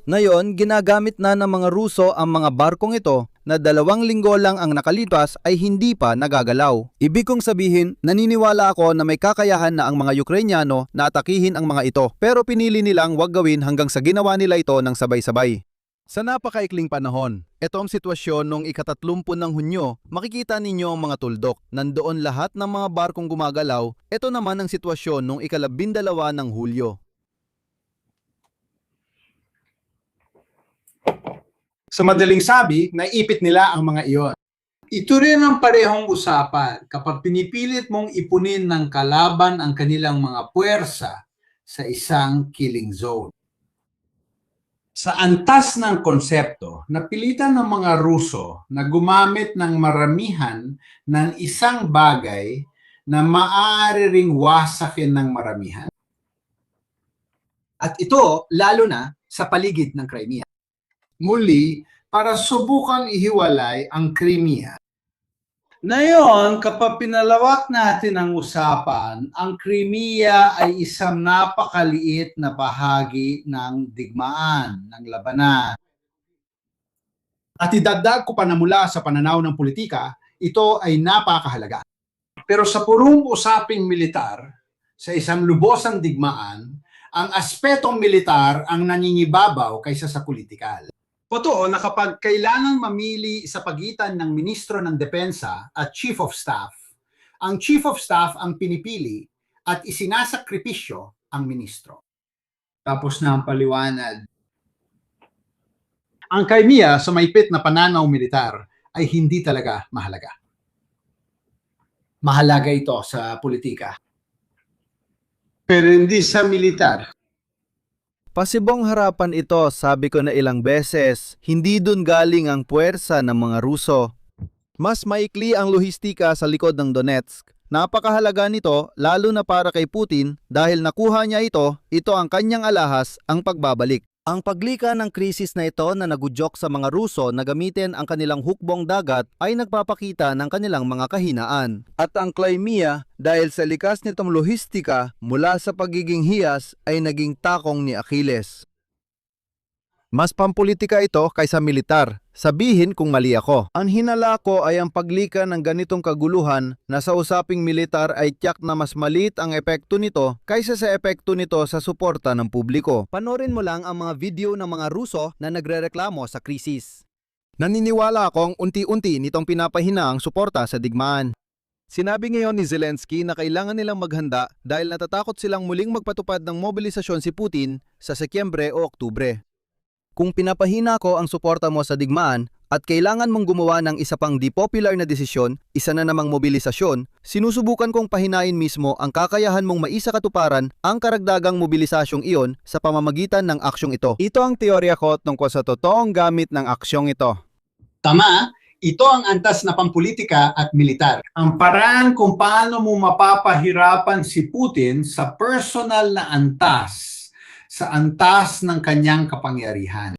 Ngayon, ginagamit na ng mga Ruso ang mga barkong ito na 2 linggo lang ang nakalipas ay hindi pa nagagalaw. Ibig kong sabihin, naniniwala ako na may kakayahan na ang mga Ukrainyano na atakihin ang mga ito, pero pinili nilang wag gawin hanggang sa ginawa nila ito ng sabay-sabay. Sa napakaikling panahon, ito ang sitwasyon noong ika-30 ng Hunyo, makikita ninyo ang mga tuldok. Nandoon lahat ng mga barkong gumagalaw, ito naman ang sitwasyon noong ika-12 ng Hulyo. Sa madaling sabi, naipit nila ang mga iyon. Ito rin ang parehong usapan kapag pinipilit mong ipunin ng kalaban ang kanilang mga puwersa sa isang killing zone. Sa antas ng konsepto, napilitan ng mga Ruso na gumamit ng maramihan ng isang bagay na maaari ring wasakin ng maramihan. At ito lalo na sa paligid ng Crimea. Muli, para subukang ihiwalay ang Crimea. Ngayon, kapag pinalawak natin ang usapan, ang Crimea ay isang napakaliit na bahagi ng digmaan, ng labanan. At idagdag ko pa na mula sa pananaw ng politika, ito ay napakahalaga. Pero sa purong usaping militar, sa isang lubosang digmaan, ang aspetong militar ang nangingibabaw kaysa sa politikal. Totoo na kapag kailangan mamili sa pagitan ng Ministro ng Depensa at Chief of Staff, ang Chief of Staff ang pinipili at isinasakripisyo ang ministro. Tapos na ang paliwanag. Ang Crimea sa maipit na pananaw militar ay hindi talaga mahalaga. Mahalaga ito sa politika. Pero hindi sa militar. Pasibong harapan ito, sabi ko na ilang beses, hindi dun galing ang puwersa ng mga Ruso. Mas maikli ang lohistika sa likod ng Donetsk. Napakahalaga nito lalo na para kay Putin dahil nakuha niya ito ang kanyang alahas, ang pagbabalik. Ang paglika ng krisis na ito na nagudyok sa mga Ruso na gamitin ang kanilang hukbong dagat ay nagpapakita ng kanilang mga kahinaan. At ang Crimea, dahil sa likas nitong lohistika mula sa pagiging hiyas ay naging takong ni Achilles. Mas pampolitika ito kaysa militar. Sabihin kung mali ako. Ang hinala ko ay ang paglika ng ganitong kaguluhan na sa usaping militar ay tiyak na mas maliit ang epekto nito kaysa sa epekto nito sa suporta ng publiko. Panorin mo lang ang mga video ng mga Ruso na nagrereklamo sa krisis. Naniniwala akong unti-unti nitong pinapahina ang suporta sa digmaan. Sinabi ngayon ni Zelensky na kailangan nilang maghanda dahil natatakot silang muling magpatupad ng mobilisasyon si Putin sa Setyembre o Oktubre. Kung pinapahina ko ang suporta mo sa digmaan at kailangan mong gumawa ng isa pang di popular na desisyon, isa na namang mobilisasyon, sinusubukan kong pahinain mismo ang kakayahan mong maisakatuparan ang karagdagang mobilisasyong iyon sa pamamagitan ng aksyong ito. Ito ang teorya ko tungkol sa totoong gamit ng aksyong ito. Tama, ito ang antas na pampolitika at militar. Ang paraan kung paano mo mapapahirapan si Putin sa personal na antas, sa antas ng kanyang kapangyarihan.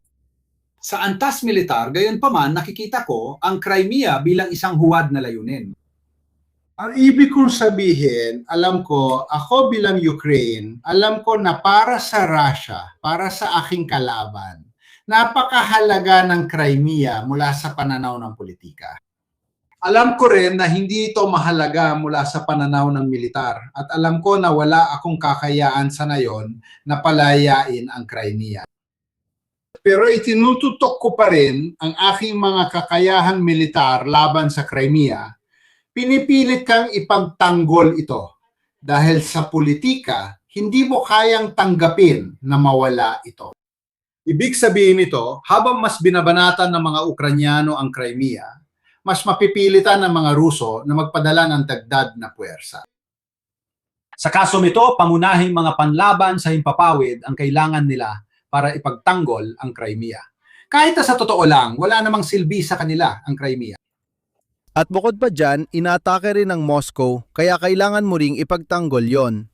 Sa antas militar, gayon pa man nakikita ko ang Crimea bilang isang huwad na layunin. Ang ibig kong sabihin, alam ko, ako bilang Ukraine, alam ko na para sa Russia, para sa aking kalaban, napakahalaga ng Crimea mula sa pananaw ng politika. Alam ko rin na hindi ito mahalaga mula sa pananaw ng militar at alam ko na wala akong kakayaan sa ngayon na palayain ang Crimea. Pero itinututok ko pa rin ang aking mga kakayahang militar laban sa Crimea. Pinipilit kang ipagtanggol ito dahil sa politika, hindi mo kayang tanggapin na mawala ito. Ibig sabihin nito, habang mas binabanatan ng mga Ukranyano ang Crimea, mas mapipilitan ng mga Ruso na magpadala ng dagdag na puwersa. Sa kasong ito, pangunahing mga panlaban sa himpapawid ang kailangan nila para ipagtanggol ang Crimea. Kahit na sa totoo lang, wala namang silbi sa kanila ang Crimea. At bukod pa dyan, inatake rin ng Moscow, kaya kailangan mo ring ipagtanggol yon.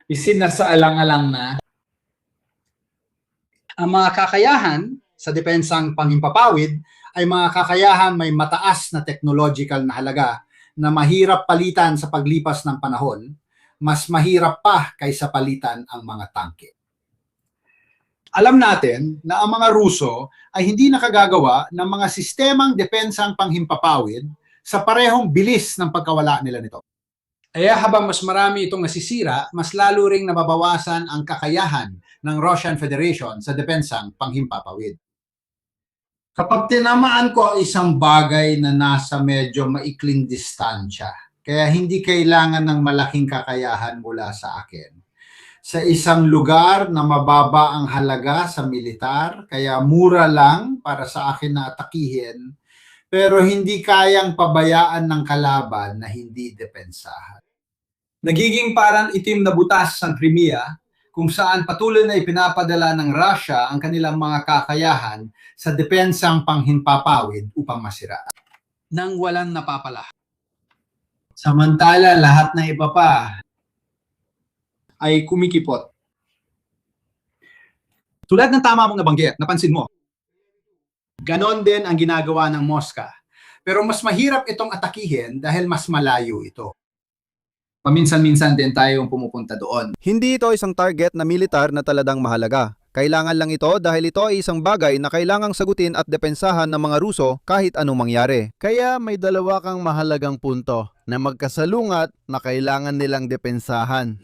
Isinasaalang-alang na ang mga kakayahan sa depensang panghimpapawid ay mga kakayahan may mataas na technological na halaga na mahirap palitan sa paglipas ng panahon, mas mahirap pa kaysa palitan ang mga tangke. Alam natin na ang mga Ruso ay hindi nakagagawa ng mga sistemang depensang panghimpapawid sa parehong bilis ng pagkawala nila nito. Kaya habang mas marami itong nasisira, mas lalo ring nababawasan ang kakayahan ng Russian Federation sa depensang panghimpapawid. Kapag tinamaan ko ang isang bagay na nasa medyo maikling distansya, kaya hindi kailangan ng malaking kakayahan mula sa akin. Sa isang lugar na mababa ang halaga sa militar, kaya mura lang para sa akin na atakihin, pero hindi kayang pabayaan ng kalaban na hindi depensahan. Nagiging parang itim na butas ang Crimea kung saan patuloy na ipinapadala ng Russia ang kanilang mga kakayahan sa depensang panghimpapawid upang masira nang walang napapala. Samantala, lahat na iba pa ay kumikipot. Tulad ng tama mong nabanggit, napansin mo, ganon din ang ginagawa ng Moscow. Pero mas mahirap itong atakihin dahil mas malayo ito. Paminsan-minsan din tayong pumupunta doon. Hindi ito isang target na militar na taladang mahalaga. Kailangan lang ito dahil ito ay isang bagay na kailangang sagutin at depensahan ng mga Ruso kahit anong mangyari. Kaya may dalawa kang mahalagang punto na magkasalungat na kailangan nilang depensahan.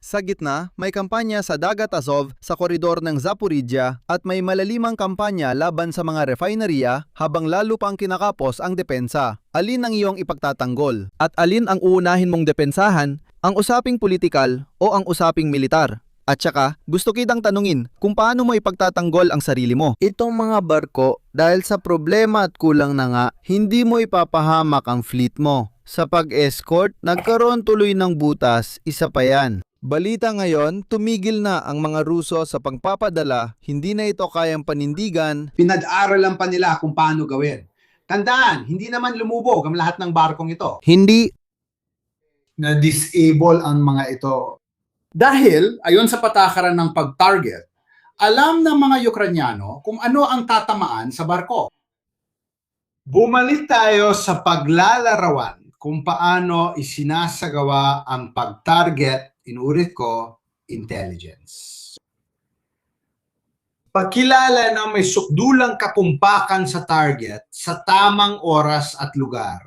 Sa gitna, may kampanya sa Dagat Azov sa koridor ng Zaporizhia at may malalimang kampanya laban sa mga refineria habang lalo pang kinakapos ang depensa. Alin ang iyong ipagtatanggol? At alin ang uunahin mong depensahan? Ang usaping politikal o ang usaping militar? At saka, gusto kitang tanungin kung paano mo ipagtatanggol ang sarili mo. Itong mga barko, dahil sa problema at kulang na nga, hindi mo ipapahamak ang fleet mo. Sa pag-escort, nagkaroon tuloy ng butas, isa pa yan. Balita ngayon, tumigil na ang mga Ruso sa pagpapadala, hindi na ito kayang panindigan. Pinag-aaralan pa nila kung paano gawin. Tandaan, hindi naman lumubog ang lahat ng barkong ito. Hindi Na-disable ang mga ito. Dahil, ayon sa patakaran ng pag-target, alam ng mga Ukranyano kung ano ang tatamaan sa barko. Bumalik tayo sa paglalarawan kung paano isinasagawa ang pag-target, inulit ko, intelligence. Pagkilala na may sukdulang kakumpakan sa target sa tamang oras at lugar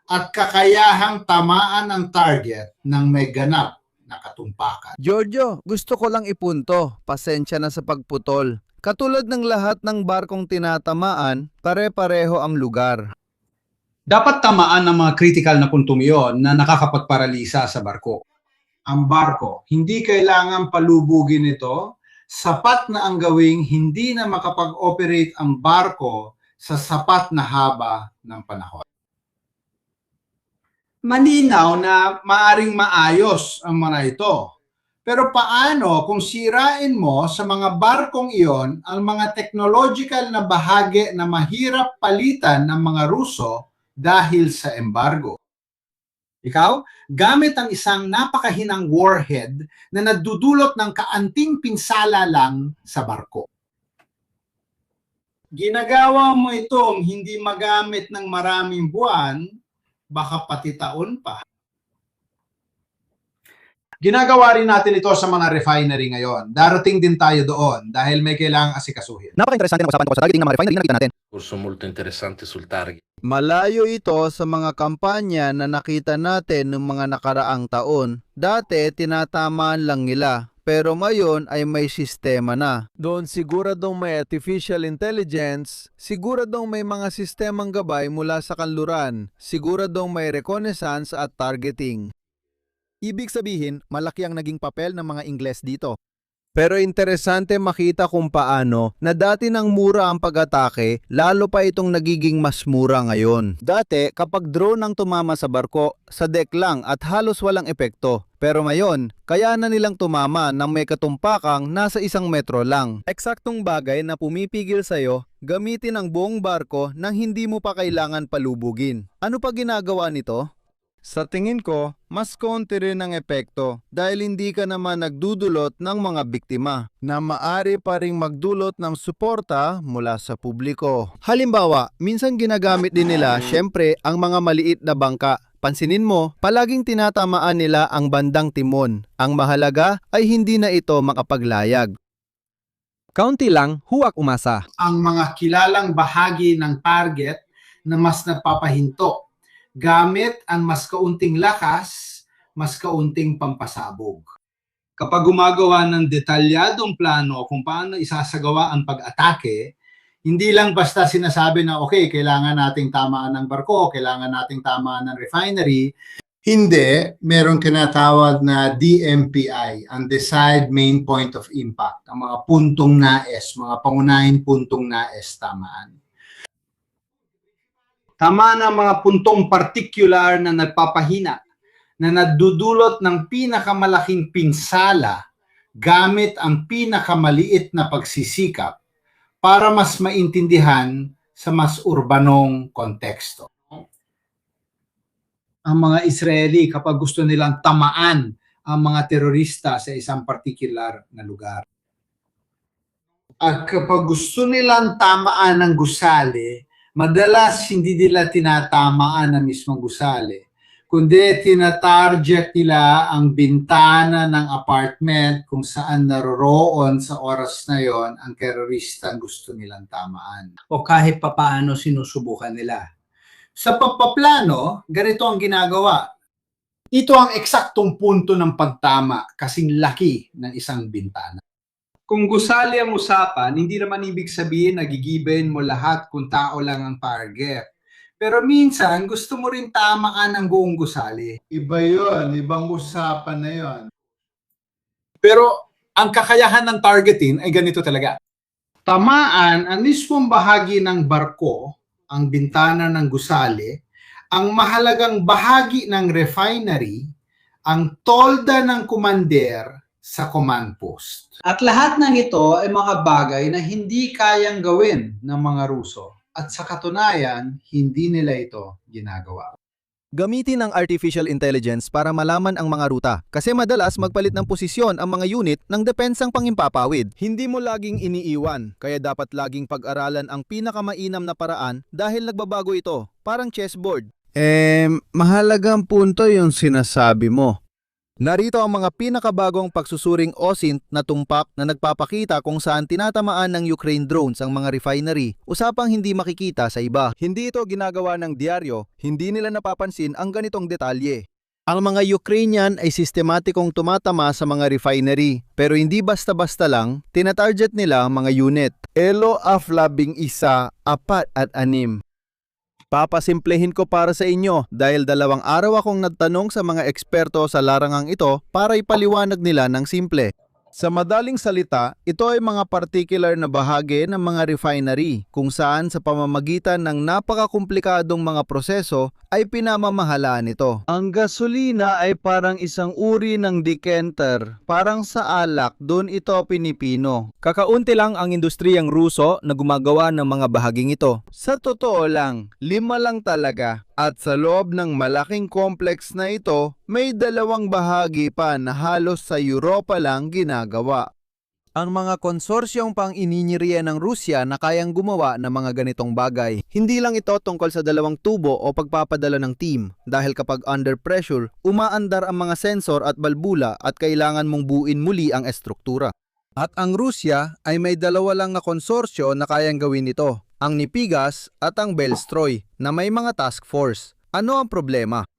at kakayahang tamaan ang target ng may ganap na katumpakan. Giorgio, gusto ko lang ipunto, pasensya na sa pagputol. Katulad ng lahat ng barkong tinatamaan, pare-pareho ang lugar. Dapat tamaan ng mga critical na puntong iyon na nakakapagparalisa sa barko. Ang barko, hindi kailangan palubugin ito, sapat na ang gawing hindi na makapag-operate ang barko sa sapat na haba ng panahon. Malinaw na maaring maayos ang mga ito. Pero paano kung sirain mo sa mga barkong iyon ang mga technological na bahagi na mahirap palitan ng mga Ruso dahil sa embargo? Ikaw, gamit ang isang napakahinang warhead na nagdudulot ng kaanting pinsala lang sa barko. Ginagawa mo itong hindi magamit ng maraming buwan baka pati taon pa. Ginagawa rin natin ito sa mga refinery ngayon. Darating din tayo doon dahil may kailangang asikasuhin. Napaka-interesante ng usapan tungkol sa targeting ng mga refinery na nakita natin. Corso molto interessante sul target. Malayo ito sa mga kampanya na nakita natin noong mga nakaraang taon. Dati, tinatamaan lang nila. Pero ngayon ay may sistema na. Doon siguradong may artificial intelligence, siguradong may mga sistemang gabay mula sa kanluran, siguradong may reconnaissance at targeting. Ibig sabihin, malaki ang naging papel ng mga Ingles dito. Pero interesante makita kung paano na dati nang mura ang pag-atake, lalo pa itong nagiging mas mura ngayon. Dati, kapag drone ang tumama sa barko, sa deck lang at halos walang epekto. Pero ngayon, kaya na nilang tumama nang may katumpakang nasa 1 metro lang. Eksaktong bagay na pumipigil sa'yo, gamitin ang buong barko nang hindi mo pa kailangan palubugin. Ano pa ginagawa nito? Sa tingin ko, mas konti rin ang epekto dahil hindi ka naman nagdudulot ng mga biktima na maari pa ring magdulot ng suporta mula sa publiko. Halimbawa, minsan ginagamit din nila syempre ang mga maliit na bangka. Pansinin mo, palaging tinatamaan nila ang bandang timon. Ang mahalaga ay hindi na ito makapaglayag. Kaunti lang, huwag umasa. Ang mga kilalang bahagi ng target na mas nagpapahinto gamit ang mas kaunting lakas, mas kaunting pampasabog. Kapag gumagawa ng detalyadong plano kung paano isasagawa ang pag-atake, hindi lang basta sinasabi na okay, kailangan nating tamaan ng barko, kailangan nating tamaan ng refinery. Hindi, merong tinatawag na DMPI, ang Decide Main Point of Impact, ang mga puntong nais, mga pangunahing puntong nais tamaan. Tama na mga puntong particular na nagpapahina, na nadudulot ng pinakamalaking pinsala gamit ang pinakamaliit na pagsisikap para mas maintindihan sa mas urbanong konteksto. Ang mga Israeli kapag gusto nilang tamaan ang mga terorista sa isang particular na lugar. At kapag gusto nilang tamaan ng gusali, madalas hindi nila tinatamaan ang mismong gusali, kundi tinatarget nila ang bintana ng apartment kung saan naroroon sa oras na yon ang terorista gusto nilang tamaan. O kahit papaano sinusubukan nila. Sa pagpaplano, ganito ang ginagawa. Ito ang eksaktong punto ng pagtama kasing laki ng isang bintana. Kung gusali ang usapan, hindi naman ibig sabihin na gigibayin mo lahat kung tao lang ang target. Pero minsan, gusto mo rin tamaan ang buong gusali. Iba yun, ibang usapan na yun. Pero ang kakayahan ng targeting ay ganito talaga. Tamaan ang mismong bahagi ng barko, ang bintana ng gusali, ang mahalagang bahagi ng refinery, ang tolda ng commander sa command post. At lahat ng ito ay mga bagay na hindi kayang gawin ng mga Ruso. At sa katunayan, hindi nila ito ginagawa. Gamitin ang artificial intelligence para malaman ang mga ruta kasi madalas magpalit ng posisyon ang mga unit ng depensang pangimpapawid. Hindi mo laging iniiwan, kaya dapat laging pag-aralan ang pinakamainam na paraan dahil nagbabago ito, parang chessboard. Mahalagang punto yung sinasabi mo. Narito ang mga pinakabagong pagsusuring OSINT na tumpak na nagpapakita kung saan tinatamaan ng Ukraine drones ang mga refinery, usapang hindi makikita sa iba. Hindi ito ginagawa ng diaryo, hindi nila napapansin ang ganitong detalye. Ang mga Ukrainian ay sistematikong tumatama sa mga refinery, pero hindi basta-basta lang, tinatarget nila ang mga unit. Elo Aflabing 1, 4 at 6. Papasimplehin ko para sa inyo dahil 2 araw akong nagtanong sa mga eksperto sa larangang ito para ipaliwanag nila ng simple. Sa madaling salita, ito ay mga particular na bahagi ng mga refinery kung saan sa pamamagitan ng napakakomplikadong mga proseso ay pinamamahalaan ito. Ang gasolina ay parang isang uri ng decanter, parang sa alak, doon ito pinipino. Kakaunti lang ang industriyang Ruso na gumagawa ng mga bahaging ito. Sa totoo lang, 5 lang talaga. At sa loob ng malaking complex na ito, may 2 bahagi pa na halos sa Europa lang ginagawa. ang mga konsorsyong pang-ininyeriya ng Rusya na kayang gumawa ng mga ganitong bagay. Hindi lang ito tungkol sa dalawang tubo o pagpapadala ng team, dahil kapag under pressure, umaandar ang mga sensor at balbula at kailangan mong buuin muli ang estruktura. At ang Rusya ay may dalawa lang na konsorsyo na kayang gawin ito, ang Nipigas at ang Belstroy, na may mga task force. Ano ang problema?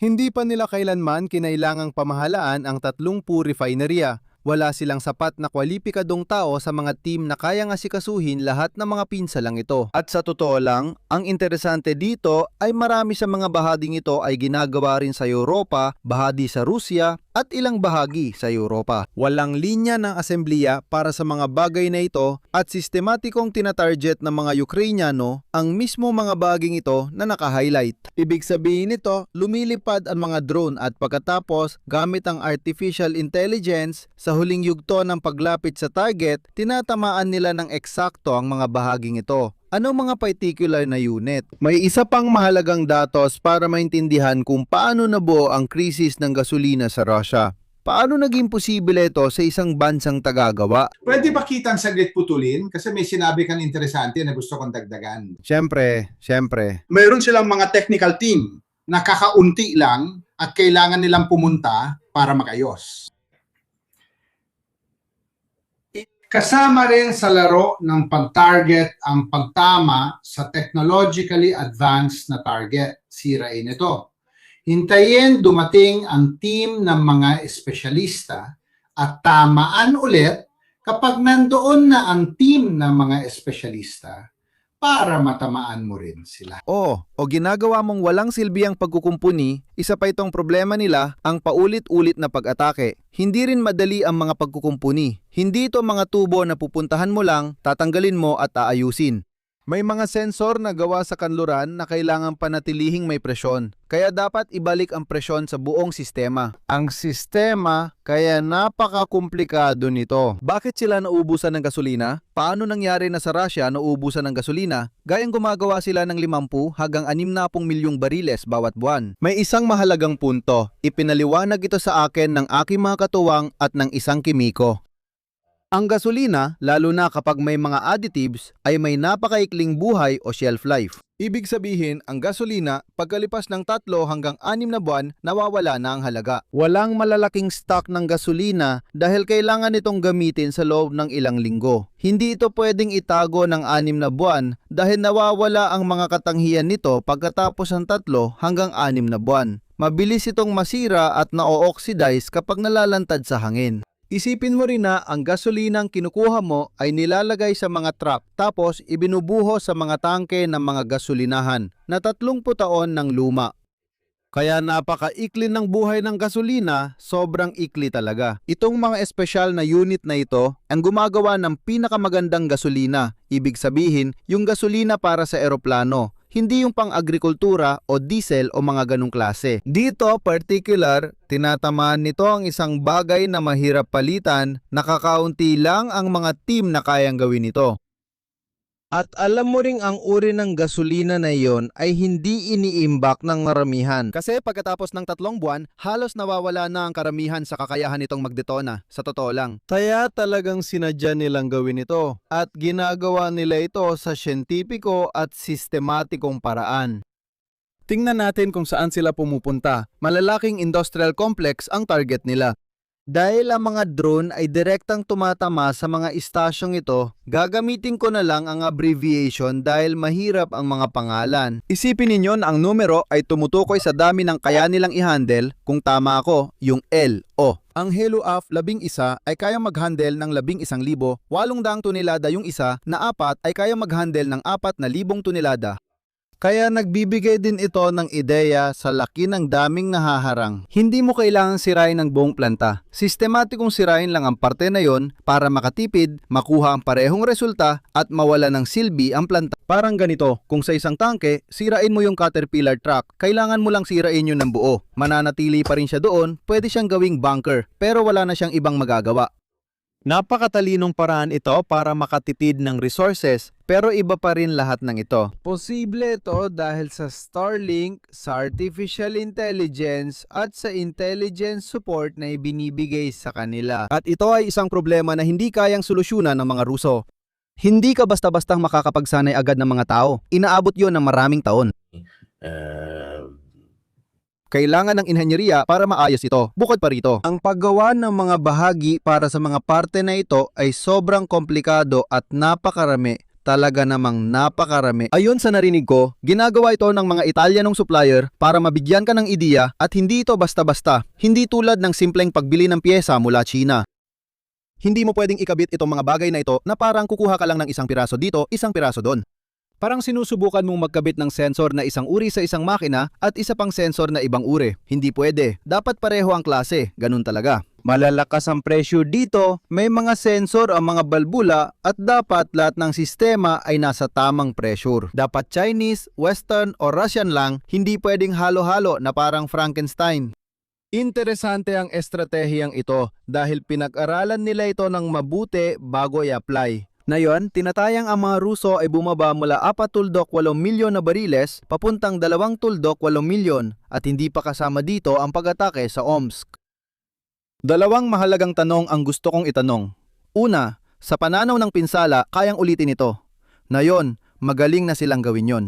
Hindi pa nila kailanman kinailangang pamahalaan ang 30 refineria. Wala silang sapat na kwalipikadong tao sa mga team na kayang asikasuhin lahat ng mga pinsalang ito. At sa totoo lang, ang interesante dito ay marami sa mga bahaging ito ay ginagawa rin sa Europa, bahagi sa Rusya, at ilang bahagi sa Europa. Walang linya ng asembleya para sa mga bagay na ito at sistematikong tinatarget ng mga Ukrainyano ang mismo mga baging ito na naka-highlight. Ibig sabihin nito, lumilipad ang mga drone at pagkatapos gamit ang artificial intelligence sa huling yugto ng paglapit sa target, tinatamaan nila ng eksakto ang mga bahaging ito. Ano mga particular na unit? May isa pang mahalagang datos para maintindihan kung paano nabuo ang krisis ng gasolina sa Russia. Paano naging posible ito sa isang bansang tagagawa? Pwede ba kitang saglit putulin? Kasi may sinabi kang interesante na gusto kong dagdagan. Siyempre. Mayroon silang mga technical team na kakaunti lang at kailangan nilang pumunta para magayos. Kasama rin sa laro ng pag-target ang pagtama sa technologically advanced na target. Sirain ito. Hintayin dumating ang team ng mga espesyalista at tamaan ulit kapag nandoon na ang team ng mga espesyalista para matamaan mo rin sila. O ginagawa mong walang silbiyang pagkukumpuni, isa pa itong problema nila, ang paulit-ulit na pag-atake. Hindi rin madali ang mga pagkukumpuni. Hindi ito mga tubo na pupuntahan mo lang, tatanggalin mo at aayusin. May mga sensor na gawa sa kanluran na kailangan panatilihing may presyon. Kaya dapat ibalik ang presyon sa buong sistema. Ang sistema kaya napakakomplikado nito. Bakit sila nauubusan ng gasolina? Paano nangyari na sa Russia nauubusan ng gasolina? Gayang gumagawa sila ng 50 hanggang 60 milyong bariles bawat buwan. May isang mahalagang punto. Ipinaliwanag ito sa akin ng aking mga katuwang at ng isang kimiko. Ang gasolina, lalo na kapag may mga additives, ay may napakaikling buhay o shelf life. Ibig sabihin, ang gasolina, pagkalipas ng 3 hanggang 6 na buwan, nawawala na ang halaga. Walang malalaking stock ng gasolina dahil kailangan itong gamitin sa loob ng ilang linggo. Hindi ito pwedeng itago ng 6 na buwan dahil nawawala ang mga katanghian nito pagkatapos ng 3 hanggang 6 na buwan. Mabilis itong masira at na-oxidize kapag nalalantad sa hangin. Isipin mo rin na ang gasolinang kinukuha mo ay nilalagay sa mga truck tapos ibinubuho sa mga tangke ng mga gasolinahan na 30 taon ng luma. Kaya napaka-ikli ng buhay ng gasolina, sobrang ikli talaga. Itong mga espesyal na unit na ito ang gumagawa ng pinakamagandang gasolina. Ibig sabihin, yung gasolina para sa eroplano. Hindi yung pang-agrikultura o diesel o mga ganong klase. Dito, particular, tinatamaan nito ang isang bagay na mahirap palitan, nakakaunti lang ang mga team na kayang gawin ito. At alam mo ring ang uri ng gasolina na iyon ay hindi iniimbak ng maramihan. Kasi pagkatapos ng 3 buwan, halos nawawala na ang karamihan sa kakayahan nitong magdetona, sa totoo lang. Kaya talagang sinadya nilang gawin ito at ginagawa nila ito sa siyentipiko at sistematikong paraan. Tingnan natin kung saan sila pumupunta. Malalaking industrial complex ang target nila. Dahil ang mga drone ay direktang tumatama sa mga istasyong ito, gagamitin ko na lang ang abbreviation dahil mahirap ang mga pangalan. Isipin ninyo na ang numero ay tumutukoy sa dami ng kaya nilang i-handle. Kung tama ako, yung L, O. Ang HeLuAF 11 ay kayang mag-handle ng 11,000, 800 tonelada yung isa, na 4 ay kayang mag-handle ng 4,000 tonelada. Kaya nagbibigay din ito ng ideya sa laki ng daming nahaharang. Hindi mo kailangang sirain ang buong planta. Sistematikong sirain lang ang parte na yon para makatipid, makuha ang parehong resulta at mawala ng silbi ang planta. Parang ganito, kung sa isang tangke, sirain mo yung Caterpillar truck, kailangan mo lang sirain yun ng buo. Mananatili pa rin siya doon, pwede siyang gawing bunker, pero wala na siyang ibang magagawa. Napakatalinong paraan ito para makatipid ng resources, pero iba pa rin lahat ng ito. Posible ito dahil sa Starlink, sa artificial intelligence, at sa intelligence support na ibinibigay sa kanila. At ito ay isang problema na hindi kayang solusyonan ng mga Ruso. Hindi ka basta-bastang makakapagsanay agad ng mga tao. Inaabot yon ng maraming taon. Kailangan ng inhenyeriya para maayos ito. Bukod pa rito, ang paggawa ng mga bahagi para sa mga parte na ito ay sobrang komplikado at napakarami. Talaga namang napakarami. Ayon sa narinig ko, ginagawa ito ng mga Italianong supplier para mabigyan ka ng ideya at hindi ito basta-basta. Hindi tulad ng simpleng pagbili ng pyesa mula China. Hindi mo pwedeng ikabit itong mga bagay na ito na parang kukuha ka lang ng isang piraso dito, isang piraso doon. Parang sinusubukan mong magkabit ng sensor na isang uri sa isang makina at isa pang sensor na ibang uri. Hindi pwede. Dapat pareho ang klase. Ganun talaga. Malalakas ang pressure dito, may mga sensor ang mga balbula at dapat lahat ng sistema ay nasa tamang pressure. Dapat Chinese, Western o Russian lang, hindi pwedeng halo-halo na parang Frankenstein. Interesante ang estratehiyang ito dahil pinag-aralan nila ito ng mabuti bago i-apply. Ngayon, tinatayang ang mga Ruso ay bumaba mula 4.8 milyon na bariles papuntang 2.8 milyon at hindi pa kasama dito ang pag-atake sa Omsk. Dalawang mahalagang tanong ang gusto kong itanong. Una, sa pananaw ng pinsala, kayang ulitin ito. Ngayon, magaling na silang gawin yon.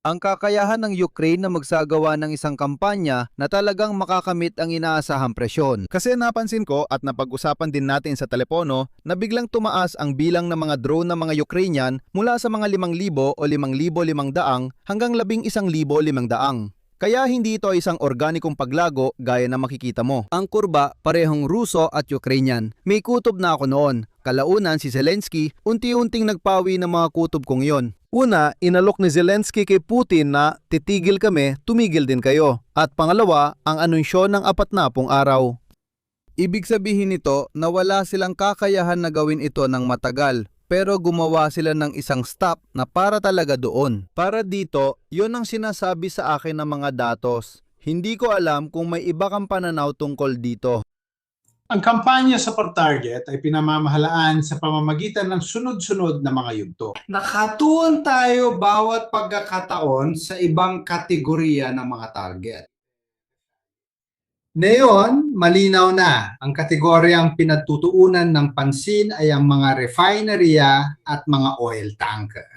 Ang kakayahan ng Ukraine na magsagawa ng isang kampanya na talagang makakamit ang inaasahang presyon. Kasi napansin ko at napag-usapan din natin sa telepono na biglang tumaas ang bilang ng mga drone ng mga Ukrainian mula sa mga 5,000 o 5,500 hanggang 11,500. Kaya hindi ito isang organikong paglago gaya na makikita mo. Ang kurba, parehong Ruso at Ukrainian. May kutob na ako noon. Kalaunan si Zelensky, unti-unting nagpawi ng mga kutob kong yon. Una, inalok ni Zelensky kay Putin na titigil kami, tumigil din kayo. At pangalawa, ang anunsyo ng 40 araw. Ibig sabihin nito na wala silang kakayahan na gawin ito ng matagal. Pero gumawa sila ng isang stop na para talaga doon. Para dito, yon ang sinasabi sa akin ng mga datos. Hindi ko alam kung may iba kang pananaw tungkol dito. Ang kampanya sa pag-target ay pinamamahalaan sa pamamagitan ng sunod-sunod na mga yugto. Nakatuon tayo bawat pagkakataon sa ibang kategorya ng mga target. Ngayon, malinaw na ang kategoryang pinagtutuunan ng pansin ay ang mga refinerya at mga oil tanker.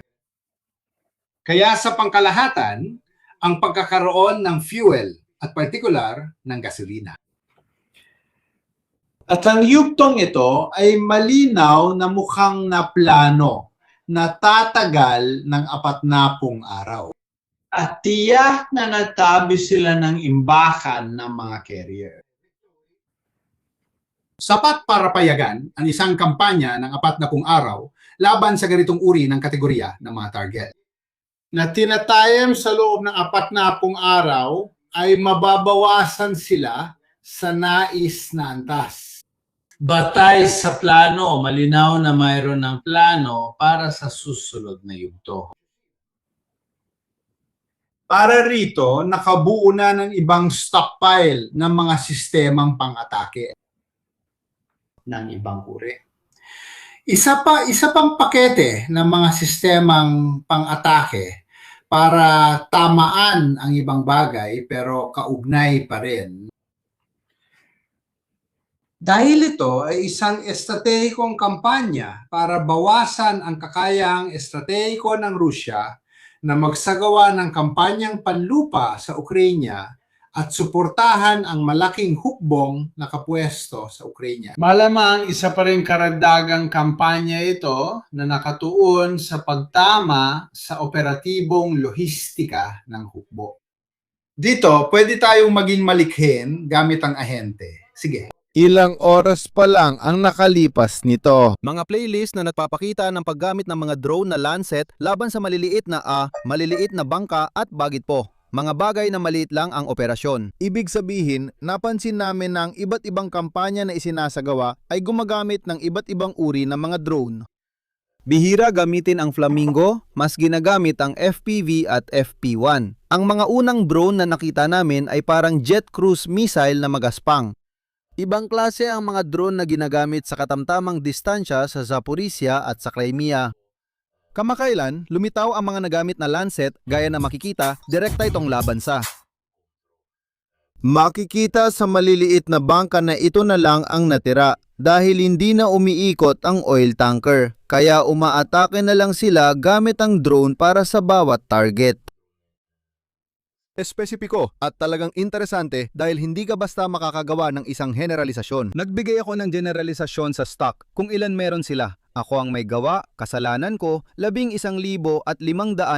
Kaya sa pangkalahatan, ang pagkakaroon ng fuel at partikular ng gasolina. At ang yugtong ito ay malinaw na mukhang naplano na tatagal ng 40 araw. At tiyak na natabi sila ng imbakan ng mga carrier. Sapat para payagan ang isang kampanya ng 40 araw laban sa ganitong uri ng kategorya ng mga target. Na tinatayam sa loob ng 40 araw ay mababawasan sila sa nais na antas. Batay sa plano, malinaw na mayroon ng plano para sa susunod na yugto. Para rito, nakabuo na ng ibang stockpile ng mga sistemang pang-atake ng ibang uri. Isa pang pakete ng mga sistemang pang-atake para tamaan ang ibang bagay pero kaugnay pa rin. Dahil ito ay isang estratehikong kampanya para bawasan ang kakayahang estratehiko ng Rusya na magsagawa ng kampanyang panlupa sa Ukraina at suportahan ang malaking hukbong nakapwesto sa Ukraina. Malamang isa pa rin karagdagang kampanya ito na nakatuon sa pagtama sa operatibong lohistika ng hukbo. Dito, pwede tayong maging malikhin gamit ang ahente. Sige. Ilang oras pa lang ang nakalipas nito. Mga playlist na nagpapakita ng paggamit ng mga drone na Lancet laban sa maliliit na bangka at bagit po. Mga bagay na maliit lang ang operasyon. Ibig sabihin, napansin namin na ang iba't ibang kampanya na isinasagawa ay gumagamit ng iba't ibang uri ng mga drone. Bihira gamitin ang Flamingo, mas ginagamit ang FPV at FP1. Ang mga unang drone na nakita namin ay parang jet cruise missile na magaspang. Ibang klase ang mga drone na ginagamit sa katamtamang distansya sa Zaporizhia at sa Crimea. Kamakailan, lumitaw ang mga nagamit na Lancet gaya na makikita, direkta itong laban sa. Makikita sa maliliit na bangka na ito na lang ang natira dahil hindi na umiikot ang oil tanker. Kaya umaatake na lang sila gamit ang drone para sa bawat target. Espesipiko at talagang interesante dahil hindi ka basta makakagawa ng isang generalisasyon. Nagbigay ako ng generalisasyon sa stock kung ilan meron sila. Ako ang may gawa, kasalanan ko, 11,500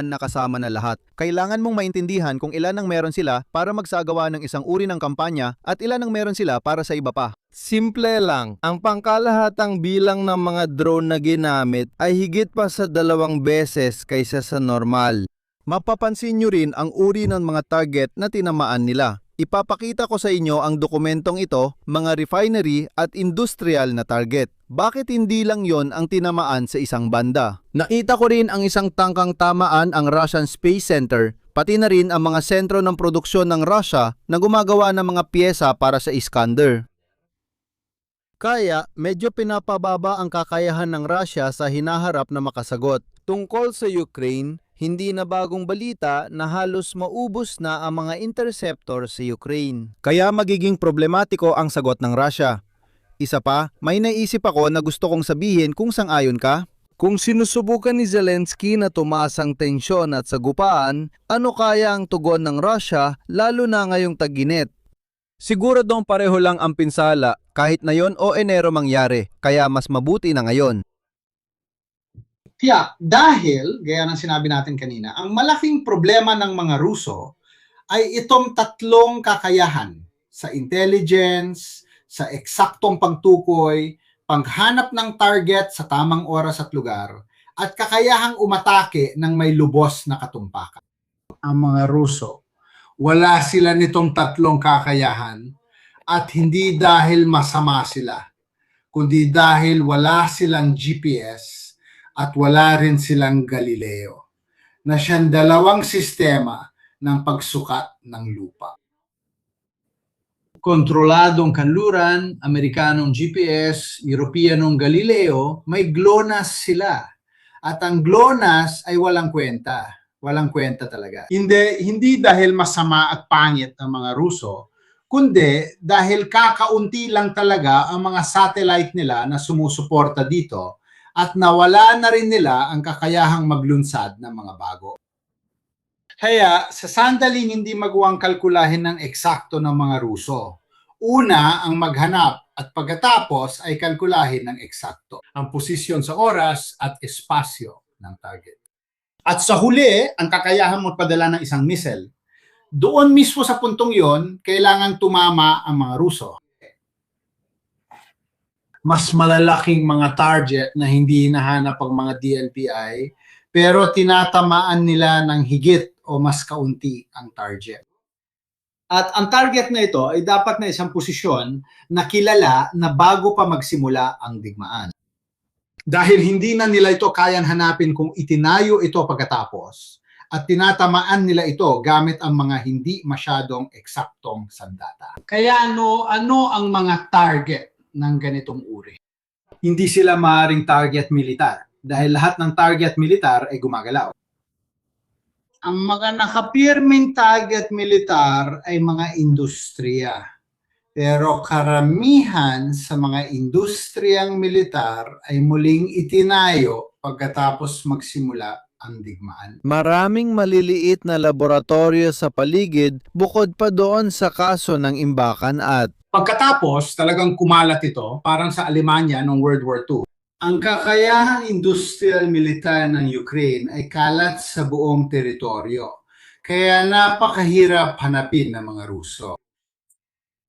na kasama na lahat. Kailangan mong maintindihan kung ilan ang meron sila para magsagawa ng isang uri ng kampanya at ilan ang meron sila para sa iba pa. Simple lang, ang pangkalahatang bilang ng mga drone na ginamit ay higit pa sa 2 beses kaysa sa normal. Mapapansin nyo rin ang uri ng mga target na tinamaan nila. Ipapakita ko sa inyo ang dokumentong ito, mga refinery at industrial na target. Bakit hindi lang yon ang tinamaan sa isang banda? Nakita ko rin ang isang tangkang tamaan ang Russian Space Center, pati na rin ang mga sentro ng produksyon ng Russia na gumagawa ng mga piyesa para sa Iskander. Kaya medyo pinapababa ang kakayahan ng Russia sa hinaharap na makasagot. Tungkol sa Ukraine, hindi na bagong balita na halos maubos na ang mga interceptor sa Ukraine. Kaya magiging problematiko ang sagot ng Russia. Isa pa, may naisip ako na gusto kong sabihin kung sang-ayon ka. Kung sinusubukan ni Zelensky na tumaas ang tensyon at sagupaan, ano kaya ang tugon ng Russia lalo na ngayong tag-init? Siguradong pareho lang ang pinsala kahit na yon o Enero mangyari, kaya mas mabuti na ngayon. Kaya dahil, gaya ng sinabi natin kanina, ang malaking problema ng mga Ruso ay itong tatlong kakayahan sa intelligence, sa eksaktong pagtukoy, paghanap ng target sa tamang oras at lugar, at kakayahang umatake ng may lubos na katumpakan. Ang mga Ruso, wala sila nitong tatlong kakayahan at hindi dahil masama sila, kundi dahil wala silang GPS at wala rin silang Galileo, na siyang dalawang sistema ng pagsukat ng lupa. Kontroladong kanluran, Amerikanong GPS, Europeanong Galileo, may GLONASS sila. At ang GLONASS ay walang kwenta. Walang kwenta talaga. Hindi dahil masama at pangit ang mga Ruso, kundi dahil kakaunti lang talaga ang mga satellite nila na sumusuporta dito at nawala na rin nila ang kakayahang maglunsad ng mga bago. Kaya sa sandaling hindi magawang kalkulahin ng eksakto ng mga Ruso, una ang maghanap at pagkatapos ay kalkulahin ng eksakto ang posisyon sa oras at espasyo ng target. At sa huli, ang kakayahang magpadala ng isang missile. Doon mismo sa puntong yon, kailangan tumama ang mga Ruso. Mas malalaking mga target na hindi hinahanap ang mga DLPI, pero tinatamaan nila ng higit o mas kaunti ang target. At ang target na ito ay dapat na isang posisyon na kilala na bago pa magsimula ang digmaan. Dahil hindi na nila ito kayang hanapin kung itinayo ito pagkatapos, at tinatamaan nila ito gamit ang mga hindi masyadong eksaktong sandata. Kaya ano ang mga target ng ganitong uri? Hindi sila maaaring target militar dahil lahat ng target militar ay gumagalaw. Ang mga nakapirming target militar ay mga industriya. Pero karamihan sa mga industriyang militar ay muling itinayo pagkatapos magsimula ang digmaan. Maraming maliliit na laboratorio sa paligid bukod pa doon sa kaso ng imbakan at Pagkatapos, talagang kumalat ito, parang sa Alemanya noong World War II. Ang kakayahang industrial militar ng Ukraine ay kalat sa buong teritoryo. Kaya napakahirap hanapin ng mga Ruso.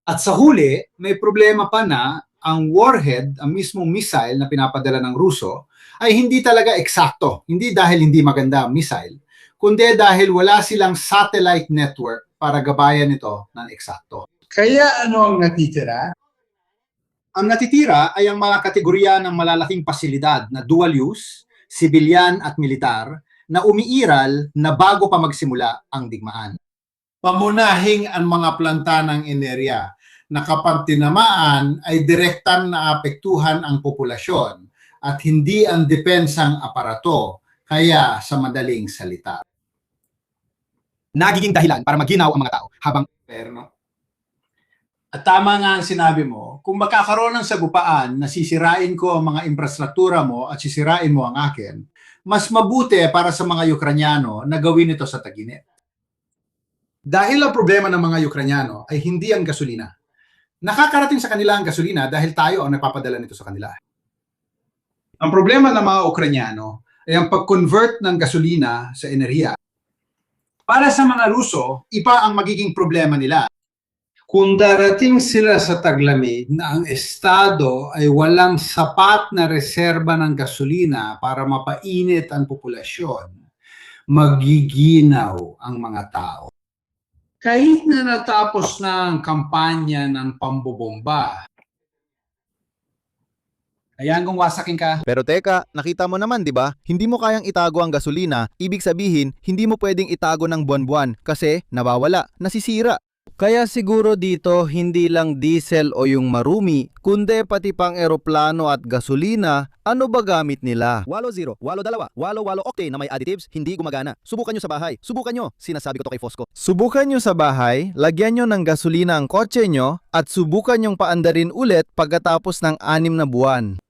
At sa huli, may problema pa na ang warhead, ang mismong missile na pinapadala ng Ruso, ay hindi talaga eksakto. Hindi dahil hindi maganda ang missile, kundi dahil wala silang satellite network para gabayan ito ng eksakto. Kaya ano ang natitira? Ang natitira ay ang mga kategorya ng malalaking pasilidad na dual use, sibilyan at militar na umiiral na bago pa magsimula ang digmaan. Pamunahing ang mga planta ng enerya na kapag tinamaan ay direktang naapektuhan ang populasyon at hindi ang depensang aparato, kaya sa madaling salita. Nagiging dahilan para maginaw ang mga tao habang Perno. At tama nga ang sinabi mo, kung magkakaroon ng sagupaan na sisirain ko ang mga infrastruktura mo at sisirain mo ang akin, mas mabuti para sa mga Ukranyano na gawin ito sa tag-init. Dahil ang problema ng mga Ukranyano ay hindi ang gasolina. Nakakarating sa kanila ang gasolina dahil tayo ang nagpapadala nito sa kanila. Ang problema ng mga Ukranyano ay ang pag-convert ng gasolina sa enerhiya. Para sa mga Ruso, iba ang magiging problema nila. Kung darating sila sa taglamig na ang estado ay walang sapat na reserba ng gasolina para mapainit ang populasyon, magiginaw ang mga tao. Kahit na natapos na ang kampanya ng pambobomba, ayan kung wasakin ka. Pero teka, nakita mo naman 'di ba? Hindi mo kayang itago ang gasolina, ibig sabihin hindi mo pwedeng itago ng buwan-buwan kasi nawawala, nasisira. Kaya siguro dito hindi lang diesel o yung marumi, kundi pati pang eroplano at gasolina, ano ba gamit nila? 80, 82, 88 octane na may additives, hindi gumagana. Subukan nyo sa bahay. Subukan nyo. Sinasabi ko to kay Fosco. Subukan nyo sa bahay, lagyan nyo ng gasolina ang kotse nyo at subukan nyong paandarin ulit pagkatapos ng 6 na buwan.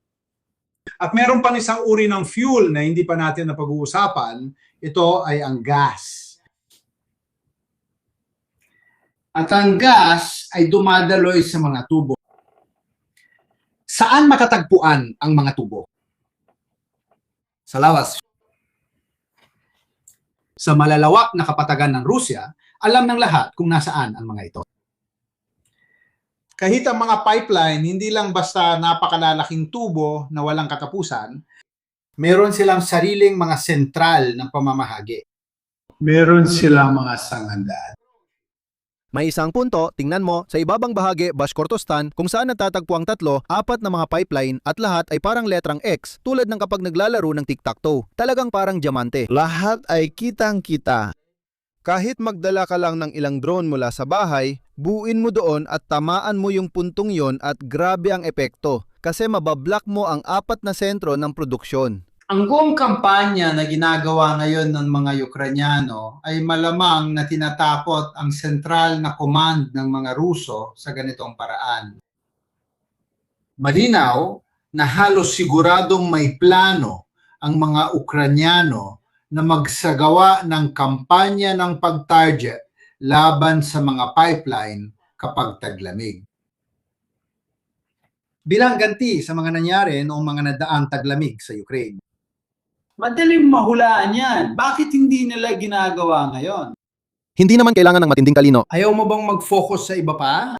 At meron pang isang uri ng fuel na hindi pa natin napag-uusapan, ito ay ang gas. At ang gas ay dumadaloy sa mga tubo. Saan matatagpuan ang mga tubo? Sa lawas. Sa malalawak na kapatagan ng Rusya, alam ng lahat kung nasaan ang mga ito. Kahit ang mga pipeline, hindi lang basta napakalalaking tubo na walang katapusan, meron silang sariling mga sentral ng pamamahagi. Meron silang mga sangandaan. May isang punto, tingnan mo, sa ibabang bahagi, Bashkortostan, kung saan natatagpo ang 3, 4 na mga pipeline at lahat ay parang letrang X, tulad ng kapag naglalaro ng tic-tac-toe. Talagang parang diamante. Lahat ay kitang-kita. Kahit magdala ka lang ng ilang drone mula sa bahay, buuin mo doon at tamaan mo yung puntong yon at grabe ang epekto kasi mabablock mo ang 4 na sentro ng produksyon. Ang buong kampanya na ginagawa ngayon ng mga Ukranyano ay malamang na tinatakot ang sentral na command ng mga Ruso sa ganitong paraan. Malinaw na halos siguradong may plano ang mga Ukranyano na magsagawa ng kampanya ng pag-target laban sa mga pipeline kapag taglamig. Bilang ganti sa mga nangyari noong mga nadaang taglamig sa Ukraine. Madaling mahulaan yan. Bakit hindi nila ginagawa ngayon? Hindi naman kailangan ng matinding talino. Ayaw mo bang mag-focus sa iba pa?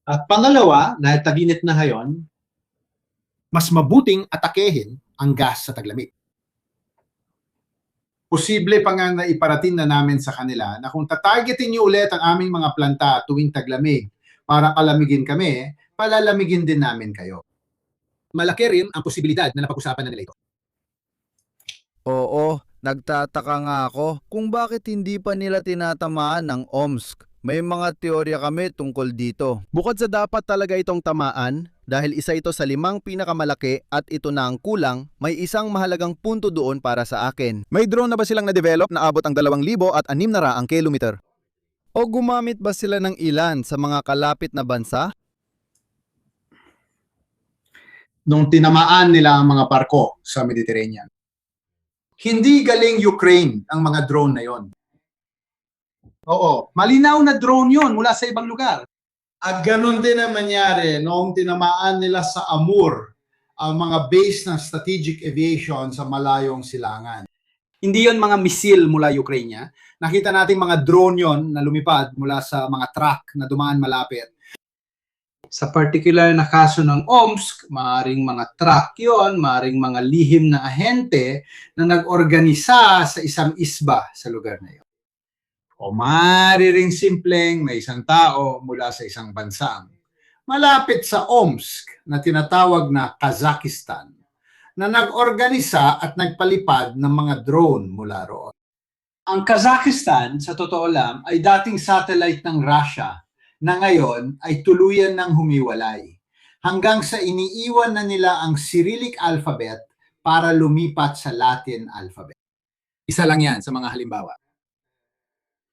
At pangalawa, dahil tag-init na ngayon, mas mabuting atakehin ang gas sa taglamig. Posible pa nga na iparating na namin sa kanila na kung tatargetin niyo ulit ang aming mga planta tuwing taglamig para kalamigin kami, palalamigin din namin kayo. Malaki rin ang posibilidad na napag-usapan na nila ito. Oo, nagtataka nga ako kung bakit hindi pa nila tinatamaan ng Omsk. May mga teorya kami tungkol dito. Bukod sa dapat talaga itong tamaan, dahil isa ito sa 5 pinakamalaki at ito na ang kulang, may isang mahalagang punto doon para sa akin. May drone na ba silang na-develop na abot ang 2,600 kilometer? O gumamit ba sila ng ilan sa mga kalapit na bansa? Nung tinamaan nila ang mga barko sa Mediterranean. Hindi galing Ukraine ang mga drone na yon. Oo, malinaw na drone yon mula sa ibang lugar. At ganun din ang mangyari noong tinamaan nila sa Amur ang mga base ng strategic aviation sa malayong silangan. Hindi yon mga misil mula Ukraine. Nakita nating mga drone yon na lumipad mula sa mga truck na dumaan malapit. Sa particular na kaso ng Omsk, maaring mga truck yon, maaring mga lihim na ahente na nag-organisa sa isang isba sa lugar na yon. O maaari ring simpleng may isang tao mula sa isang bansang malapit sa Omsk na tinatawag na Kazakhstan na nag-organisa at nagpalipad ng mga drone mula roon. Ang Kazakhstan, sa totoo lang, ay dating satellite ng Russia na ngayon ay tuluyan ng humiwalay, hanggang sa iniiwan na nila ang Cyrillic alphabet para lumipat sa Latin alphabet. Isa lang yan sa mga halimbawa.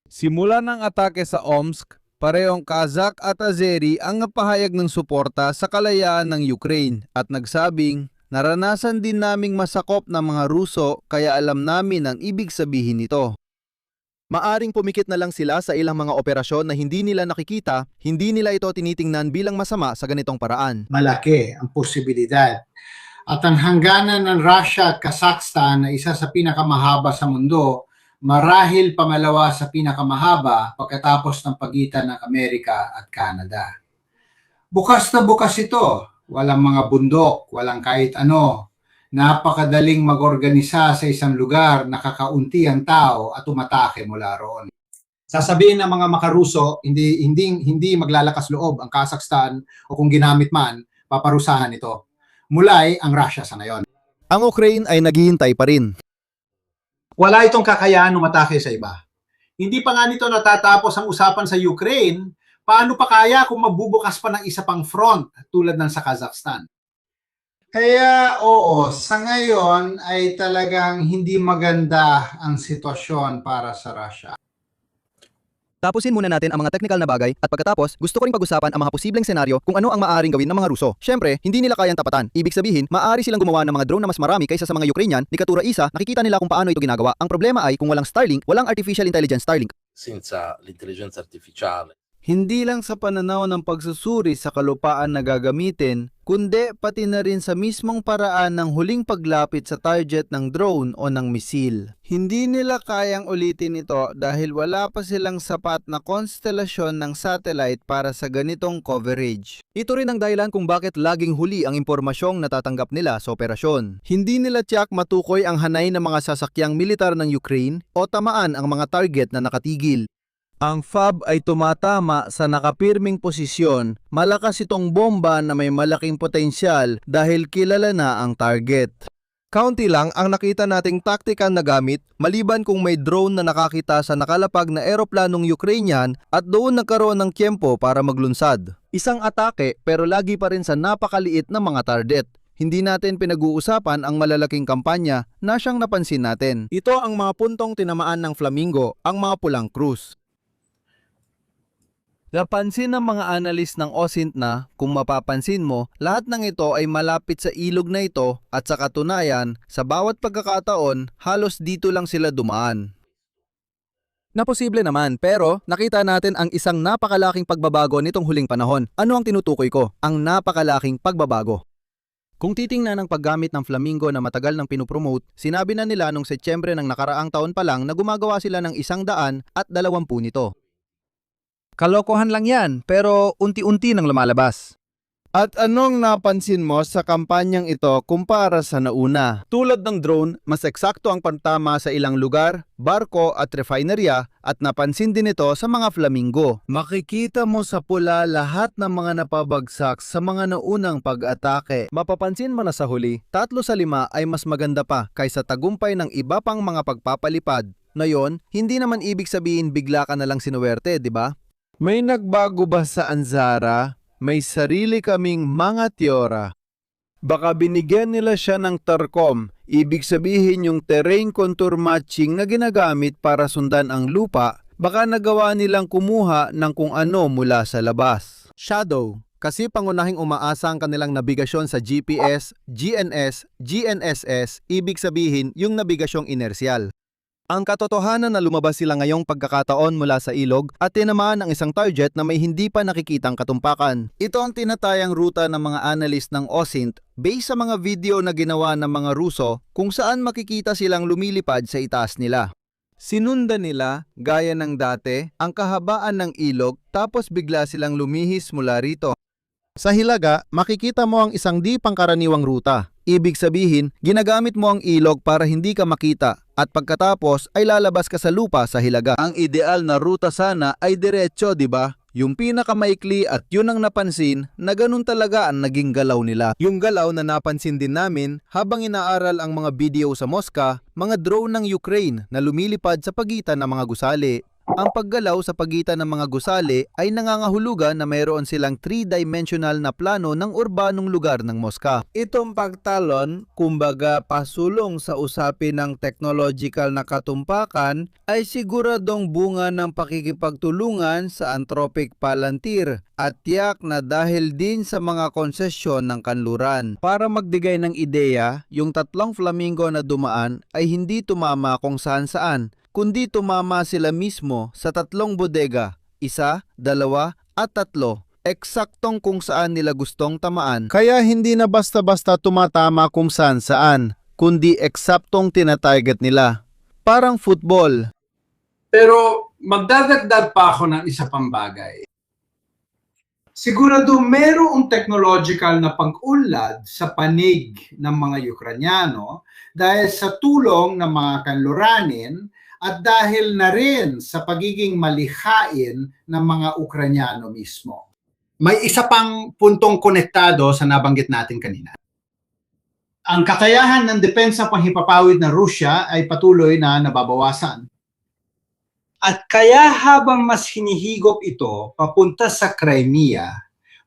Simula ng atake sa Omsk, parehong Kazakh at Azeri ang napahayag ng suporta sa kalayaan ng Ukraine at nagsabing, naranasan din naming masakop ng mga Ruso kaya alam namin ang ibig sabihin nito. Maaring pumikit na lang sila sa ilang mga operasyon na hindi nila nakikita, hindi nila ito tinitingnan bilang masama sa ganitong paraan. Malaki ang posibilidad. At ang hangganan ng Russia at Kazakhstan na isa sa pinakamahaba sa mundo, marahil pangalawa sa pinakamahaba pagkatapos ng pagitan ng Amerika at Canada. Bukas na bukas ito. Walang mga bundok, walang kahit ano. Napakadaling mag-organisa sa isang lugar na kakaunti ang tao at umatake mula roon. Sasabihin ng mga makaruso, hindi maglalakas loob ang Kazakhstan o kung ginamit man, paparusahan ito. Mulay ang Russia sa ngayon. Ang Ukraine ay naghihintay pa rin. Wala itong kakayahan umatake sa iba. Hindi pa nga nito natatapos ang usapan sa Ukraine, paano pa kaya kung magbubukas pa ng isa pang front tulad ng sa Kazakhstan? Kaya oo, sa ngayon ay talagang hindi maganda ang sitwasyon para sa Russia. Tapusin muna natin ang mga technical na bagay at pagkatapos gusto ko ring pag-usapan ang mga posibleng senaryo kung ano ang maaaring gawin ng mga Ruso. Syempre, hindi nila kayang tapatan. Ibig sabihin, maaari silang gumawa ng mga drone na mas marami kaysa sa mga Ukrainian. Ni Katura Isa, nakikita nila kung paano ito ginagawa. Ang problema ay kung walang Starlink, walang artificial intelligence Starlink. senza l'intelligenza artificiale. Hindi lang sa pananaw ng pagsusuri sa kalupaan na gagamitin, kundi pati na rin sa mismong paraan ng huling paglapit sa target ng drone o ng misil. Hindi nila kayang ulitin ito dahil wala pa silang sapat na konstelasyon ng satellite para sa ganitong coverage. Ito rin ang dahilan kung bakit laging huli ang impormasyong natatanggap nila sa operasyon. Hindi nila tiyak matukoy ang hanay ng mga sasakyang militar ng Ukraine o tamaan ang mga target na nakatigil. Ang FAB ay tumatama sa nakapirming posisyon. Malakas itong bomba na may malaking potensyal dahil kilala na ang target. Kaunti lang ang nakita nating taktikal na gamit maliban kung may drone na nakakita sa nakalapag na eroplanong Ukrainian at doon nagkaroon ng tiempo para maglunsad. Isang atake pero lagi pa rin sa napakaliit na mga target. Hindi natin pinag-uusapan ang malalaking kampanya na siyang napansin natin. Ito ang mga puntong tinamaan ng Flamingo, ang mga pulang krus. Napansin ng mga analyst ng OSINT na, kung mapapansin mo, lahat ng ito ay malapit sa ilog na ito at sa katunayan, sa bawat pagkakataon, halos dito lang sila dumaan. Naposible naman pero nakita natin ang isang napakalaking pagbabago nitong huling panahon. Ano ang tinutukoy ko? Ang napakalaking pagbabago. Kung titingnan ang paggamit ng Flamingo na matagal nang pinupromote, sinabi na nila noong Setyembre ng nakaraang taon pa lang na gumagawa sila ng 120 nito. Kalokohan lang yan, pero unti-unti nang lumalabas. At anong napansin mo sa kampanyang ito kumpara sa nauna? Tulad ng drone, mas eksakto ang pantama sa ilang lugar, barko at refinerya at napansin din ito sa mga Flamingo. Makikita mo sa pula lahat ng mga napabagsak sa mga naunang pag-atake. Mapapansin mo na sa huli, 3 sa 5 ay mas maganda pa kaysa tagumpay ng iba pang mga pagpapalipad. Ngayon, hindi naman ibig sabihin bigla ka na lang sinuwerte, di ba? May nagbago ba sa Anzara? May sarili kaming mga teora. Baka binigyan nila siya ng TERCOM, ibig sabihin yung terrain contour matching na ginagamit para sundan ang lupa, baka nagawa nilang kumuha ng kung ano mula sa labas. Shadow, kasi pangunahing umaasa ang kanilang nabigasyon sa GPS, GNS, GNSS, ibig sabihin yung nabigasyong inersyal. Ang katotohanan na lumabas sila ngayong pagkakataon mula sa ilog at tinamaan ang isang target na may hindi pa nakikitang katumpakan. Ito ang tinatayang ruta ng mga analyst ng OSINT based sa mga video na ginawa ng mga Ruso kung saan makikita silang lumilipad sa itaas nila. Sinundan nila, gaya ng dati, ang kahabaan ng ilog tapos bigla silang lumihis mula rito. Sa Hilaga, makikita mo ang isang di pangkaraniwang ruta. Ibig sabihin, ginagamit mo ang ilog para hindi ka makita at pagkatapos ay lalabas ka sa lupa sa Hilaga. Ang ideal na ruta sana ay diretso, di ba? Yung pinakamaikli at yun ang napansin na ganun talaga ang naging galaw nila. Yung galaw na napansin din namin habang inaaral ang mga video sa Mosca, mga drone ng Ukraine na lumilipad sa pagitan ng mga gusali. Ang paggalaw sa pagitan ng mga gusali ay nangangahulugan na mayroon silang 3-dimensional na plano ng urbanong lugar ng Mosca. Itong pagtalon, kumbaga pasulong sa usapin ng technological na katumpakan, ay siguradong bunga ng pakikipagtulungan sa Anthropic Palantir at tiyak na dahil din sa mga konsesyon ng kanluran. Para magdigay ng ideya, yung 3 flamingo na dumaan ay hindi tumama kung saan-saan, kundi tumama sila mismo sa 3 bodega, 1, 2, at 3, eksaktong kung saan nila gustong tamaan. Kaya hindi na basta-basta tumatama kung saan, kundi eksaktong tinatarget nila. Parang football. Pero magdadagdag pa ako ng isa pang bagay. Sigurado merong technological na pag-unlad sa panig ng mga Ukranyano dahil sa tulong ng mga kanluranin at dahil na rin sa pagiging malikhain ng mga Ukranyano mismo. May isa pang puntong konektado sa nabanggit natin kanina. Ang kakayahan ng depensa panghimpapawid ng Rusya ay patuloy na nababawasan. At kaya habang mas hinihigop ito papunta sa Crimea,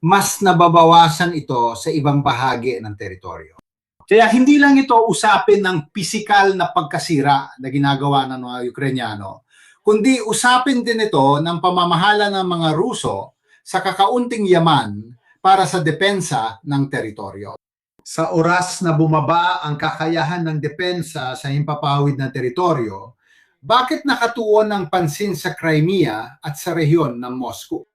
mas nababawasan ito sa ibang bahagi ng teritoryo. Kaya hindi lang ito usapin ng pisikal na pagkasira na ginagawa ng mga Ukranyano, kundi usapin din ito ng pamamahala ng mga Ruso sa kakaunting yaman para sa depensa ng teritoryo. Sa oras na bumaba ang kakayahan ng depensa sa himpapawid ng teritoryo, bakit nakatuon ng pansin sa Crimea at sa rehiyon ng Moscow?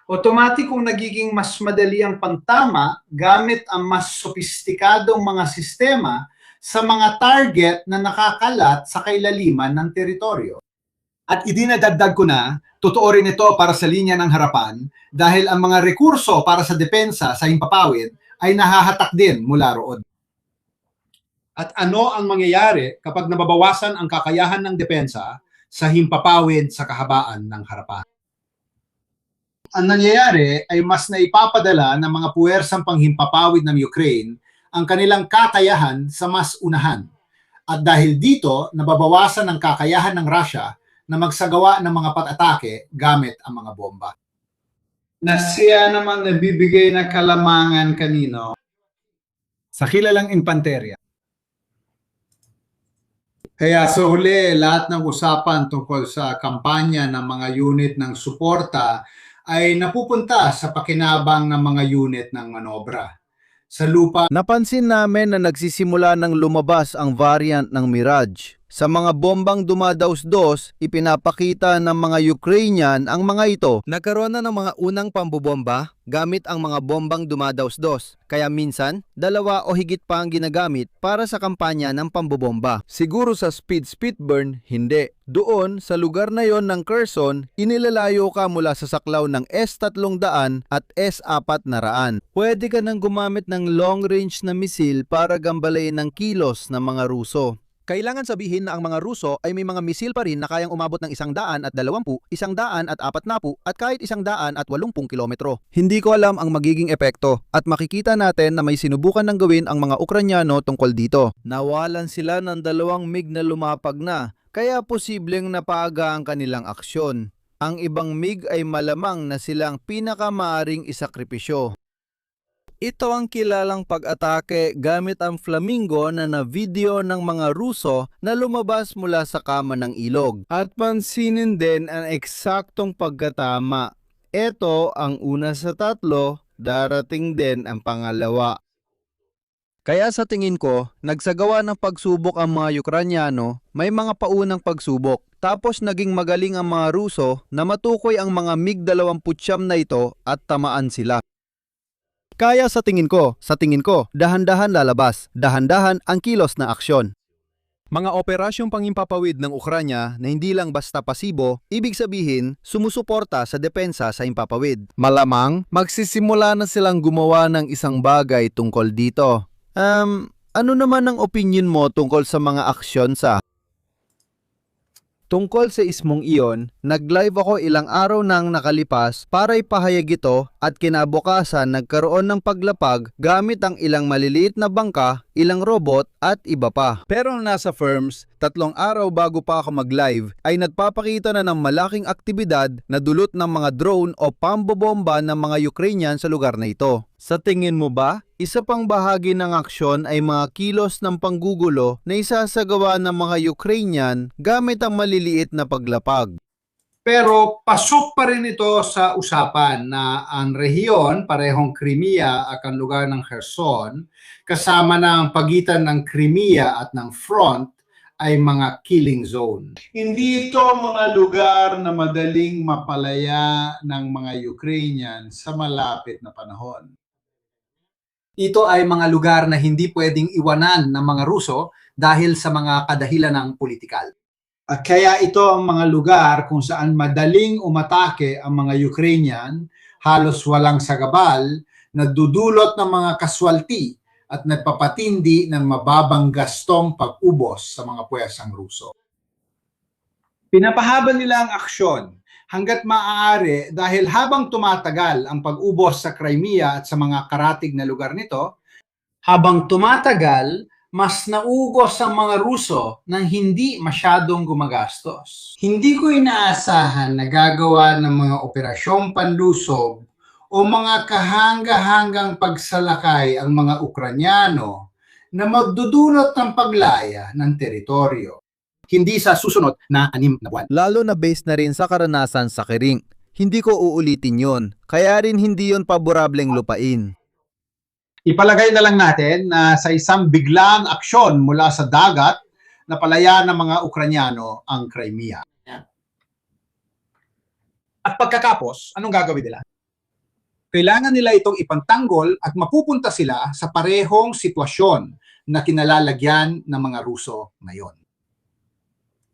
Otomatikong nagiging mas madali ang pantama gamit ang mas sopistikadong mga sistema sa mga target na nakakalat sa kailaliman ng teritoryo. At idinadagdag ko na, totoo rin ito para sa linya ng harapan dahil ang mga rekurso para sa depensa sa himpapawid ay nahahatak din mula roon. At ano ang mangyayari kapag nababawasan ang kakayahan ng depensa sa himpapawid sa kahabaan ng harapan? Ang nangyayari ay mas naipapadala ng mga puwersang panghimpapawid ng Ukraine ang kanilang kakayahan sa mas unahan. At dahil dito, nababawasan ang kakayahan ng Russia na magsagawa ng mga pat-atake gamit ang mga bomba. Na siya naman nabibigay na kalamangan kanino sa kilalang impanterya. Kaya sa huli, lahat ng usapan tungkol sa kampanya ng mga unit ng suporta ay napupunta sa pakinabang ng mga unit ng manobra. Sa lupa, Napansin namin na nagsisimula ng lumabas ang variant ng Mirage. Sa mga bombang dumadaos-dos, ipinapakita ng mga Ukrainian ang mga ito. Nagkaroon na ng mga unang pambobomba gamit ang mga bombang dumadaos-dos. Kaya minsan, 2 o higit pa ang ginagamit para sa kampanya ng pambobomba. Siguro sa Spitburn, hindi. Doon, sa lugar na yon ng Kherson, inilalayo ka mula sa saklaw ng S-300 at S-400. Pwede ka nang gumamit ng long-range na misil para gambalayin ng kilos ng mga Ruso. Kailangan sabihin na ang mga Ruso ay may mga misil pa rin na kayang umabot ng 120, 140 at kahit 180 kilometro. Hindi ko alam ang magiging epekto at makikita natin na may sinubukan ng gawin ang mga Ukranyano tungkol dito. Nawalan sila ng 2 MiG na lumapag na, kaya posibleng napaaga ang kanilang aksyon. Ang ibang MiG ay malamang na silang pinakamaaring isakripisyo. Ito ang kilalang pag-atake gamit ang flamingo na na-video ng mga Ruso na lumabas mula sa kama ng ilog. At pansinin din ang eksaktong pagkatama. Ito ang una sa 3, darating din ang pangalawa. Kaya sa tingin ko, nagsagawa ng pagsubok ang mga Ukranyano, may mga paunang pagsubok. Tapos naging magaling ang mga Ruso na matukoy ang mga MiG-29 na ito at tamaan sila. Kaya sa tingin ko, dahan-dahan lalabas, dahan-dahan ang kilos na aksyon. Mga operasyong panghimpapawid ng Ukranya na hindi lang basta pasibo, ibig sabihin, sumusuporta sa depensa sa himpapawid. Malamang, magsisimula na silang gumawa ng isang bagay tungkol dito. Ano naman ang opinion mo tungkol sa mga aksyon sa Tungkol sa ismong iyon, nag-live ako ilang araw nang nakalipas para ipahayag ito at kinabukasan nagkaroon ng paglapag gamit ang ilang maliliit na bangka, ilang robot at iba pa. Pero nasa firms, 3 araw bago pa ako mag-live ay nagpapakita na ng malaking aktibidad na dulot ng mga drone o pambobomba ng mga Ukrainian sa lugar na ito. Sa tingin mo ba, isa pang bahagi ng aksyon ay mga kilos ng panggugulo na isasagawa ng mga Ukrainian gamit ang maliliit na paglapag? Pero pasok pa rin ito sa usapan na ang rehiyon, parehong Crimea at ang lugar ng Kherson, kasama na ang pagitan ng Crimea at ng front, ay mga killing zone. Hindi ito mga lugar na madaling mapalaya ng mga Ukrainian sa malapit na panahon. Ito ay mga lugar na hindi pwedeng iwanan ng mga Ruso dahil sa mga kadahilan ng politikal. At kaya ito ang mga lugar kung saan madaling umatake ang mga Ukrainian, halos walang sagabal, nagdudulot ng mga kaswalti at nagpapatindi ng mababang gastong pag-ubos sa mga puwersang Ruso. Pinapahaba nila ang aksyon hanggat maaari dahil habang tumatagal ang pag-ubos sa Crimea at sa mga karatig na lugar nito, habang tumatagal, mas naugos ang mga Ruso nang hindi masyadong gumagastos. Hindi ko inaasahan na gagawa ng mga operasyong panlusob o mga kahanga-hangang pagsalakay ang mga Ukranyano na magdudulot ng paglaya ng teritoryo. Hindi sa susunod na 6 na buwan. Lalo na based na rin sa karanasan sa Kering. Hindi ko uulitin yon, kaya rin hindi yon paborableng lupain. Ipalagay na lang natin na sa isang biglang aksyon mula sa dagat, napalaya ng mga Ukranyano ang Crimea. At pagkatapos, anong gagawin nila? Kailangan nila itong ipagtanggol at mapupunta sila sa parehong sitwasyon na kinalalagyan ng mga Ruso ngayon.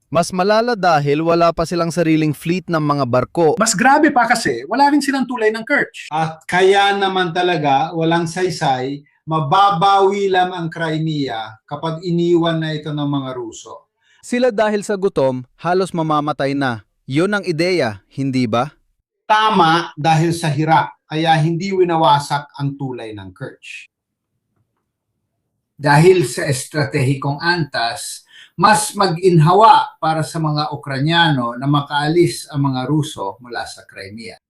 Mas malala dahil wala pa silang sariling fleet ng mga barko. Mas grabe pa kasi wala rin silang tulay ng Kerch. At kaya naman talaga walang saysay, mababawi lang ang Crimea kapag iniwan na ito ng mga Ruso. Sila dahil sa gutom, halos mamamatay na. Yun ang ideya, hindi ba? Tama dahil sa hirap, kaya hindi winawasak ang tulay ng Kerch. Dahil sa estratehikong antas, mas mag-inhawa para sa mga Ukranyano na makaalis ang mga Ruso mula sa Crimea.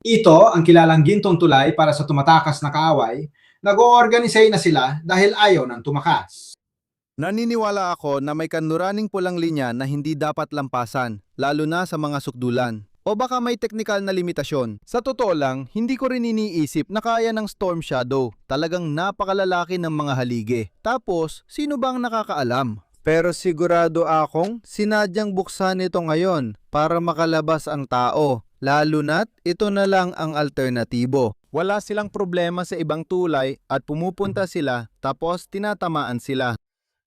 Ito ang kilalang gintong tulay para sa tumatakas na kaaway. Nag-o-organisay na sila dahil ayaw ng tumakas. Naniniwala ako na may kanluraning pulang linya na hindi dapat lampasan, lalo na sa mga sukdulan. O baka may teknikal na limitasyon. Sa totoo lang, hindi ko rin iniisip na kaya ng Storm Shadow. Talagang napakalalaki ng mga haligi. Tapos, sino bang nakakaalam? Pero sigurado akong sinadyang buksan ito ngayon para makalabas ang tao. Lalo na't ito na lang ang alternatibo. Wala silang problema sa ibang tulay at pumupunta sila tapos tinatamaan sila.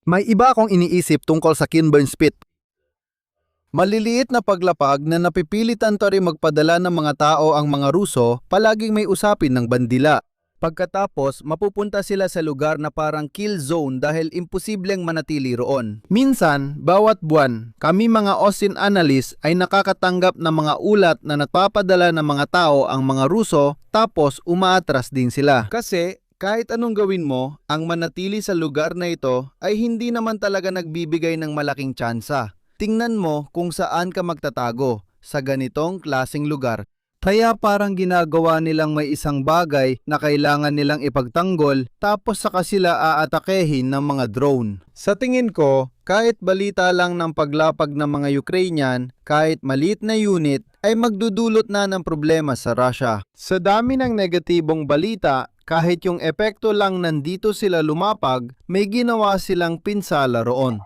May iba akong iniisip tungkol sa Kinburn Spit. Maliliit na paglapag na napipilitan to rin magpadala ng mga tao ang mga Ruso, palaging may usapin ng bandila. Pagkatapos, mapupunta sila sa lugar na parang kill zone dahil imposibleng manatili roon. Minsan, bawat buwan, kami mga OSINT analysts ay nakakatanggap ng mga ulat na nagpapadala ng mga tao ang mga Ruso, tapos umaatras din sila. Kasi, kahit anong gawin mo, ang manatili sa lugar na ito ay hindi naman talaga nagbibigay ng malaking tsansa. Tingnan mo kung saan ka magtatago sa ganitong klaseng lugar. Kaya parang ginagawa nilang may isang bagay na kailangan nilang ipagtanggol tapos saka sila aatakehin ng mga drone. Sa tingin ko, kahit balita lang ng paglapag ng mga Ukrainian, kahit maliit na unit, ay magdudulot na ng problema sa Russia. Sa dami ng negatibong balita, kahit yung epekto lang nandito sila lumapag, may ginawa silang pinsala roon.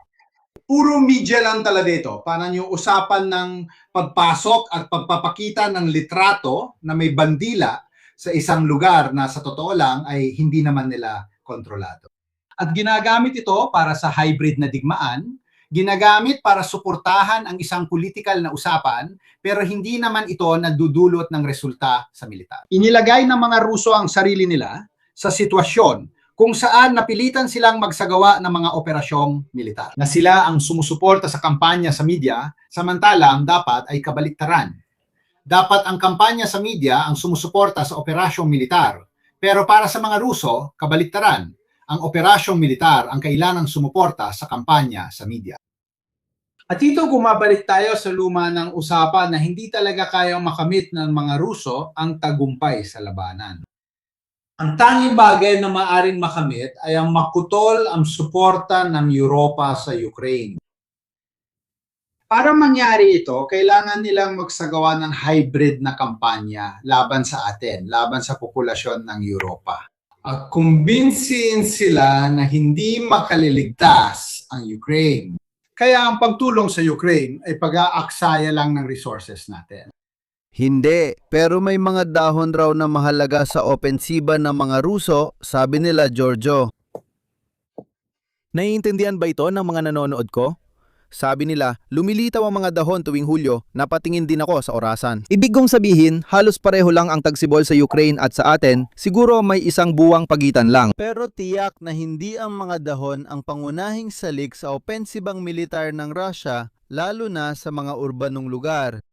Puro media lang talaga ito. Parang yung usapan ng pagpasok at pagpapakita ng litrato na may bandila sa isang lugar na sa totoo lang ay hindi naman nila kontrolado. At ginagamit ito para sa hybrid na digmaan, ginagamit para suportahan ang isang political na usapan, pero hindi naman ito nagdudulot ng resulta sa militar. Inilagay ng mga Ruso ang sarili nila sa sitwasyon kung saan napilitan silang magsagawa ng mga operasyong militar. Na sila ang sumusuporta sa kampanya sa media, samantalang dapat ay kabaliktaran. Dapat ang kampanya sa media ang sumusuporta sa operasyong militar. Pero para sa mga Ruso, kabaliktaran. Ang operasyong militar ang kailangang sumuporta sa kampanya sa media. At dito gumabalik tayo sa luma ng usapan na hindi talaga kayang makamit ng mga Ruso ang tagumpay sa labanan. Ang tanging bagay na maaring makamit ay ang makutol ang suporta ng Europa sa Ukraine. Para mangyari ito, kailangan nilang magsagawa ng hybrid na kampanya laban sa atin, laban sa populasyon ng Europa. At kumbinsiin sila na hindi makaliligtas ang Ukraine. Kaya ang pagtulong sa Ukraine ay pag-aaksaya lang ng resources natin. Hindi, pero may mga dahon raw na mahalaga sa opensiba ng mga Ruso, sabi nila Giorgio. Naiintindihan ba ito ng mga nanonood ko? Sabi nila, lumilitaw ang mga dahon tuwing Hulyo, napatingin din ako sa orasan. Ibig kong sabihin, halos pareho lang ang tagsibol sa Ukraine at sa atin, siguro may isang buwang pagitan lang. Pero tiyak na hindi ang mga dahon ang pangunahing salik sa opensibang militar ng Russia, lalo na sa mga urbanong lugar.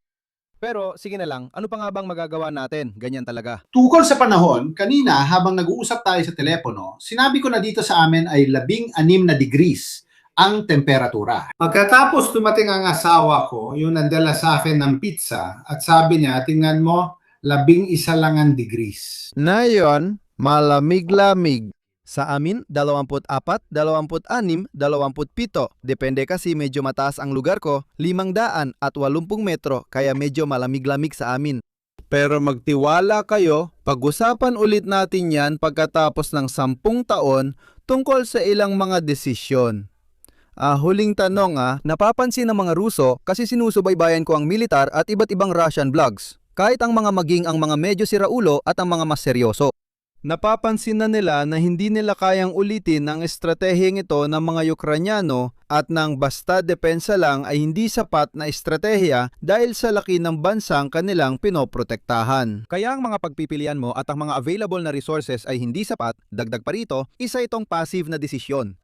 Pero sige na lang, ano pa nga bang magagawa natin? Ganyan talaga. Tukol sa panahon, kanina habang nag-uusap tayo sa telepono, sinabi ko na dito sa amin ay 16 na degrees ang temperatura. Pagkatapos dumating ang asawa ko, yung nandala sa akin ng pizza, at sabi niya, tingnan mo, 11 lang ang degrees. Na yon, malamig-lamig. Sa amin, 24, 26, 27. Depende kasi medyo mataas ang lugar ko, 580 metro, kaya medyo malamig-lamig sa amin. Pero magtiwala kayo, pag-usapan ulit natin yan pagkatapos ng 10 taon tungkol sa ilang mga desisyon. Huling tanong Napapansin ng mga Ruso kasi sinusubaybayan ko ang militar at iba't ibang Russian vlogs. Kahit ang mga maging ang mga medyo siraulo at ang mga mas seryoso. napapansin na nila na hindi nila kayang ulitin ang estratehiyeng ito ng mga Ukranyano at nang basta depensa lang ay hindi sapat na estratehiya dahil sa laki ng bansang kanilang pinoprotektahan. Kaya ang mga pagpipilian mo at ang mga available na resources ay hindi sapat, dagdag pa rito, isa itong passive na desisyon.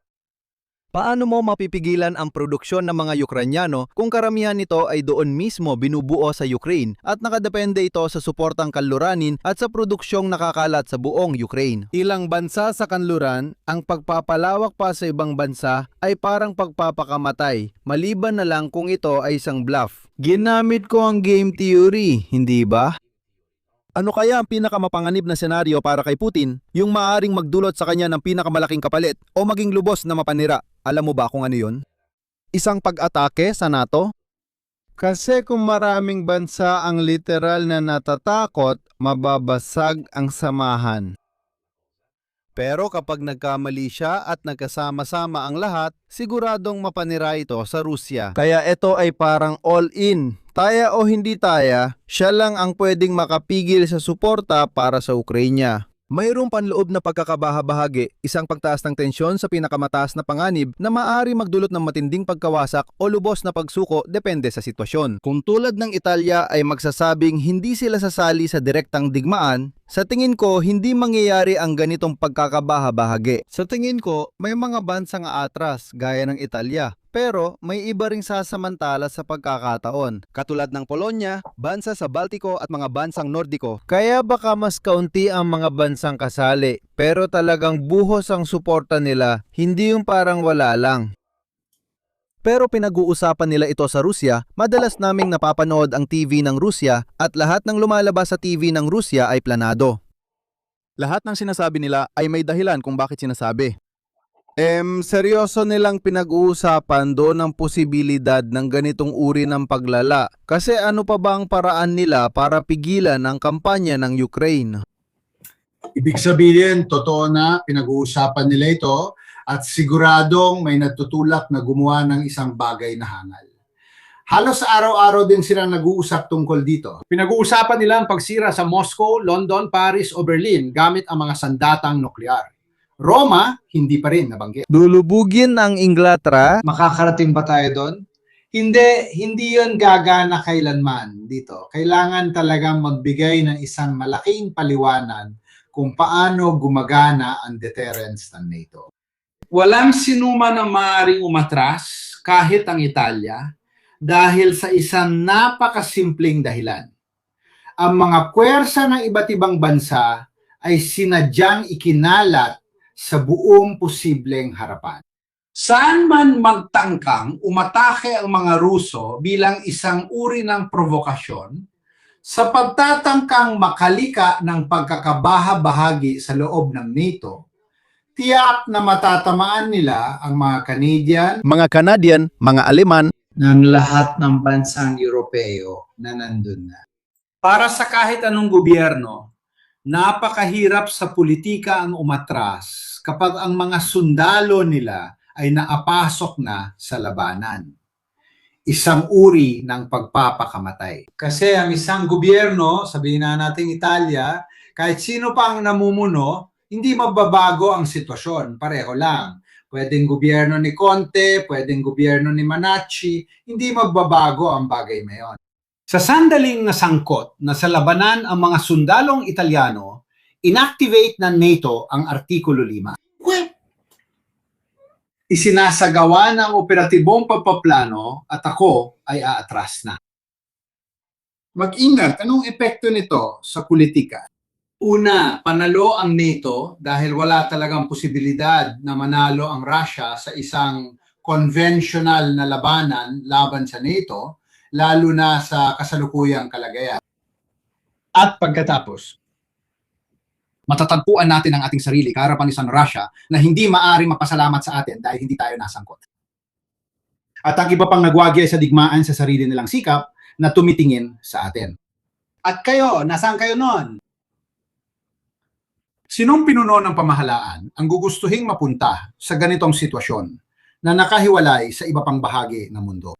Paano mo mapipigilan ang produksyon ng mga Ukranyano kung karamihan nito ay doon mismo binubuo sa Ukraine at nakadepende ito sa suportang kanluranin at sa produksyong nakakalat sa buong Ukraine? Ilang bansa sa kanluran, ang pagpapalawak pa sa ibang bansa ay parang pagpapakamatay, maliban na lang kung ito ay isang bluff. Ginamit ko ang game theory, hindi ba? Ano kaya ang pinakamapanganib na senaryo para kay Putin, yung maaring magdulot sa kanya ng pinakamalaking kapalit o maging lubos na mapanira? Alam mo ba kung ano yun? Isang pag-atake sa NATO? Kasi kung maraming bansa ang literal na natatakot, mababasag ang samahan. Pero kapag nagkamali siya at nagkasama-sama ang lahat, siguradong mapanira ito sa Rusya. Kaya ito ay parang all-in. Taya o hindi taya, siya lang ang pwedeng makapigil sa suporta para sa Ukraina. Mayroong panloob na pagkakabahabahagi, isang pagtaas ng tensyon sa pinakamataas na panganib na maaari magdulot ng matinding pagkawasak o lubos na pagsuko depende sa sitwasyon. Kung tulad ng Italia ay magsasabing hindi sila sasali sa direktang digmaan, sa tingin ko hindi mangyayari ang ganitong pagkakabahabahagi. Sa tingin ko may mga bansang aatras gaya ng Italia. Pero may iba ring sasamantala sa pagkakataon, katulad ng Polonya, bansa sa Baltiko at mga bansang Nordiko. Kaya baka mas kaunti ang mga bansang kasali, pero talagang buhos ang suporta nila, hindi yung parang wala lang. Pero pinag-uusapan nila ito sa Rusya, madalas naming napapanood ang TV ng Rusya at lahat ng lumalabas sa TV ng Rusya ay planado. Lahat ng sinasabi nila ay may dahilan kung bakit sinasabi. Seryoso nilang pinag-uusapan doon ang posibilidad ng ganitong uri ng paglala. Kasi ano pa ba ang paraan nila para pigilan ang kampanya ng Ukraine? Ibig sabihin, totoo na pinag-uusapan nila ito at siguradong may natutulak na gumawa ng isang bagay na hangal. Halos araw-araw din silang nag-uusap tungkol dito. Pinag-uusapan nila ang pagsira sa Moscow, London, Paris o Berlin gamit ang mga sandatang nuklear. Roma, hindi pa rin nabanggit. Lulubugin ang Inglaterra? Makakarating ba tayo doon? Hindi yun gagana kailanman dito. Kailangan talagang magbigay ng isang malaking paliwanag kung paano gumagana ang deterrence ng NATO. Walang sinuman ang maaaring umatras, kahit ang Italia, dahil sa isang napakasimpleng dahilan. Ang mga puwersa ng iba't ibang bansa ay sinadyang ikinalat sa buong posibleng harapan. Saan man magtangkang umatake ang mga Ruso bilang isang uri ng provokasyon, sa pagtatangkang makalika ng pagkakabaha-bahagi sa loob ng NATO, tiyak na matatamaan nila ang mga Canadian, Mga Canadian, mga Aleman, ng lahat ng bansang Europeo na nandun na. Para sa kahit anong gobyerno, napakahirap sa politika ang umatras kapag ang mga sundalo nila ay naapasok na sa labanan. Isang uri ng pagpapakamatay. Kasi ang isang gobyerno, sabihin na natin Italia, kahit sino pa ang namumuno, hindi magbabago ang sitwasyon. Pareho lang. Pwedeng gobyerno ni Conte, pwedeng gobyerno ni Manacci, hindi magbabago ang bagay na yon. Sa sandaling nasangkot na sa labanan ang mga sundalong Italiano, inactivate ng NATO ang Artikulo 5. Isinasagawa ng operatibong pagpaplano at ako ay aatras na. Mag-ingat, anong epekto nito sa politika? Una, panalo ang NATO dahil wala talagang posibilidad na manalo ang Russia sa isang conventional na labanan laban sa NATO, lalo na sa kasalukuyang kalagayan. At pagkatapos, matatagpuan natin ang ating sarili kaharapan ni San Russia na hindi maari mapasalamat sa atin dahil hindi tayo nasangkot. At ang iba pang nagwagi sa digmaan sa sarili nilang sikap na tumitingin sa atin. At kayo, nasaan kayo noon? Sinong pinuno ng pamahalaan ang gugustuhing mapunta sa ganitong sitwasyon na nakahiwalay sa iba pang bahagi ng mundo?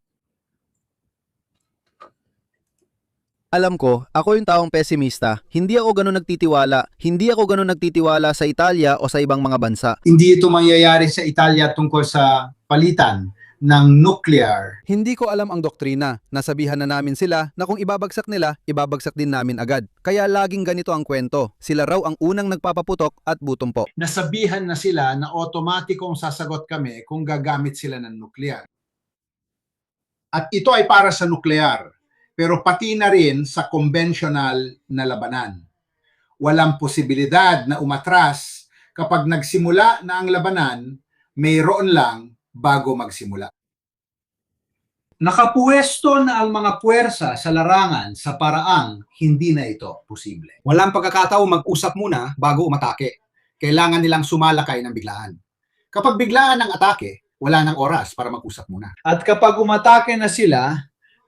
alam ko, ako yung taong pesimista. Hindi ako ganun nagtitiwala sa Italia o sa ibang mga bansa. Hindi ito mangyayari sa Italia tungkol sa palitan ng nuclear. Hindi ko alam ang doktrina. Nasabihan na namin sila na kung ibabagsak nila, ibabagsak din namin agad. Kaya laging ganito ang kwento. Sila raw ang unang nagpapaputok at butumpo. Nasabihan na sila na otomatikong sasagot kami kung gagamit sila ng nuclear. At ito ay para sa nuclear, pero pati na rin sa conventional na labanan. Walang posibilidad na umatras kapag nagsimula na ang labanan, mayroon lang bago magsimula. Nakapuwesto na ang mga puwersa sa larangan sa paraang hindi na ito posible. Walang pagkakataon mag-usap muna bago umatake. Kailangan nilang sumalakay ng biglaan. Kapag biglaan ang atake, wala nang oras para mag-usap muna. At kapag umatake na sila,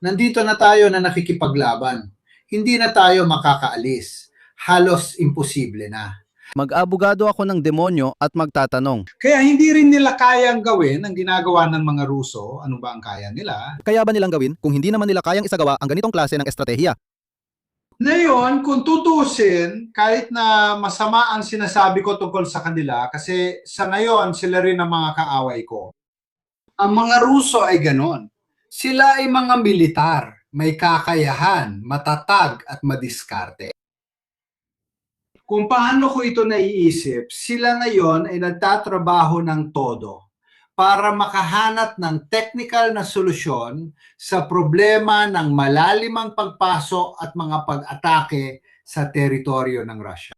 nandito na tayo na nakikipaglaban. Hindi na tayo makakaalis. Halos imposible na. Mag-abogado ako ng demonyo at magtatanong. Kaya hindi rin nila kayang gawin ang ginagawa ng mga Ruso. Ano ba ang kaya nila? Kaya ba nilang gawin kung hindi naman nila kayang isagawa ang ganitong klase ng estratehiya? Ngayon, kung tutusin, kahit na masama ang sinasabi ko tungkol sa kanila, kasi sa ngayon, sila rin ang mga kaaway ko. Ang mga Ruso ay ganon. Sila ay mga militar, may kakayahan, matatag at madiskarte. Kung paano ko ito naiisip, sila ngayon ay nagtatrabaho ng todo para makahanap ng technical na solusyon sa problema ng malalimang pagpasok at mga pag-atake sa teritoryo ng Russia.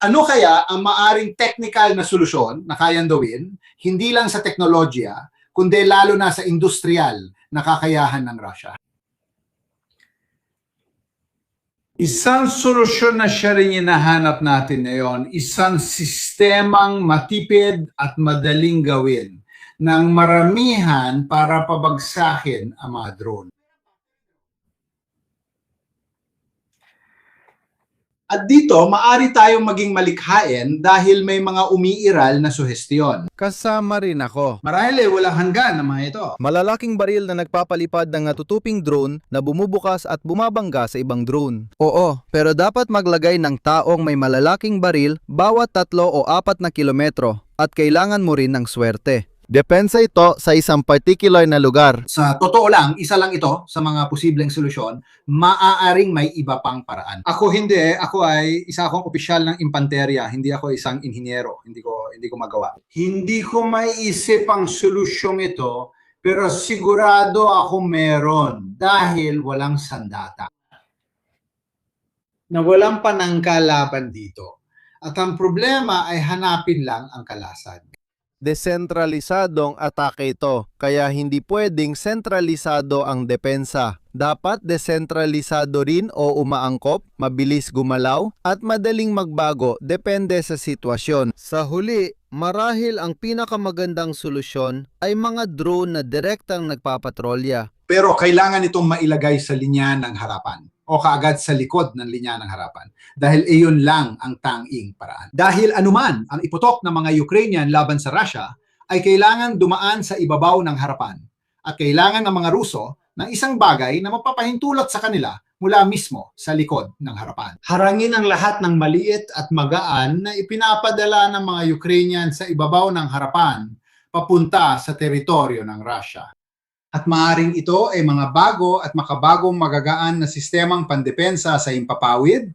Ano kaya ang maaring technical na solusyon na kayang gawin, hindi lang sa teknolohiya, kundi lalo na sa industrial na kakayahan ng Russia? Isang solusyon na siya rin hinahanap natin ngayon, isang sistemang matipid at madaling gawin ng maramihan para pabagsakin ang mga drone. At dito, maari tayong maging malikhain dahil may mga umiiral na suhestiyon. Kasama rin ako. Marahil walang hanggan ang mga ito. Malalaking baril na nagpapalipad ng natutuping drone na bumubukas at bumabangga sa ibang drone. Oo, pero dapat maglagay ng taong may malalaking baril bawat 3 o 4 na kilometro at kailangan mo rin ng swerte. Depensa ito sa isang particular na lugar. Sa totoo lang, isa lang ito sa mga posibleng solusyon, maaaring may iba pang paraan. Ako hindi, ako ay isa akong opisyal ng impanterya, hindi ako isang inhinyero, hindi ko magawa. Hindi ko maiisip ang solusyong ito, pero sigurado ako meron dahil walang sandata. Na walang panangkalaban dito. At ang problema ay hanapin lang ang kalasan. Desentralisadong atake ito, kaya hindi pwedeng sentralisado ang depensa. Dapat desentralisado rin o umaangkop, mabilis gumalaw, at madaling magbago depende sa sitwasyon. Sa huli, marahil ang pinakamagandang solusyon ay mga drone na direktang nagpapatrolya. Pero kailangan itong mailagay sa linya ng harapan o kaagad sa likod ng linya ng harapan dahil iyon lang ang tanging paraan. Dahil anuman ang iputok ng mga Ukrainian laban sa Russia ay kailangan dumaan sa ibabaw ng harapan at kailangan ng mga Ruso ng isang bagay na mapapahintulot sa kanila mula mismo sa likod ng harapan. Harangin ang lahat ng maliit at magaan na ipinapadala ng mga Ukrainian sa ibabaw ng harapan papunta sa teritoryo ng Russia. At maaring ito ay mga bago at makabagong magagaan na sistemang pandepensa sa himpapawid,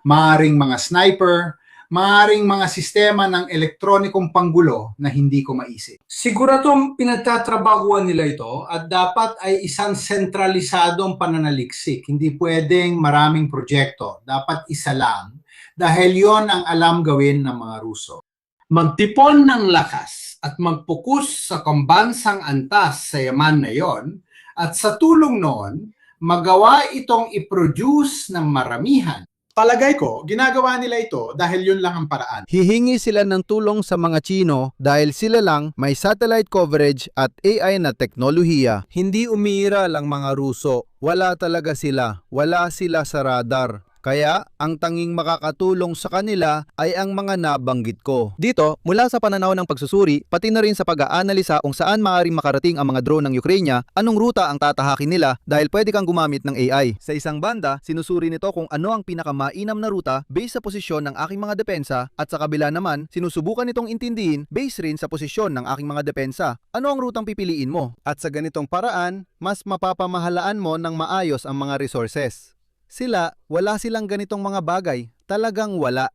maaring mga sniper, maaring mga sistema ng elektronikong panggulo na hindi ko maisip. Siguradong pinagtatrabahuan nila ito at dapat ay isang sentralisadong pananaliksik. Hindi pwedeng maraming proyekto, dapat isa lang dahil yon ang alam gawin ng mga Ruso. Magtipon ng lakas at magpokus sa pambansang antas sa yaman na yon at sa tulong noon, magawa itong i-produce ng maramihan. Palagay ko, ginagawa nila ito dahil yun lang ang paraan. Hihingi sila ng tulong sa mga Chino dahil sila lang may satellite coverage at AI na teknolohiya. Hindi umiira lang mga Ruso. Wala talaga sila. Wala sila sa radar. Kaya, ang tanging makakatulong sa kanila ay ang mga nabanggit ko. Dito, mula sa pananaw ng pagsusuri, pati na rin sa pag-aanalisa kung saan maaaring makarating ang mga drone ng Ukraine, anong ruta ang tatahakin nila dahil pwede kang gumamit ng AI. Sa isang banda, sinusuri nito kung ano ang pinakamainam na ruta based sa posisyon ng aking mga depensa at sa kabila naman, sinusubukan nitong intindihin based rin sa posisyon ng aking mga depensa. Ano ang rutang pipiliin mo? At sa ganitong paraan, mas mapapamahalaan mo ng maayos ang mga resources. Sila, wala silang ganitong mga bagay. Talagang wala.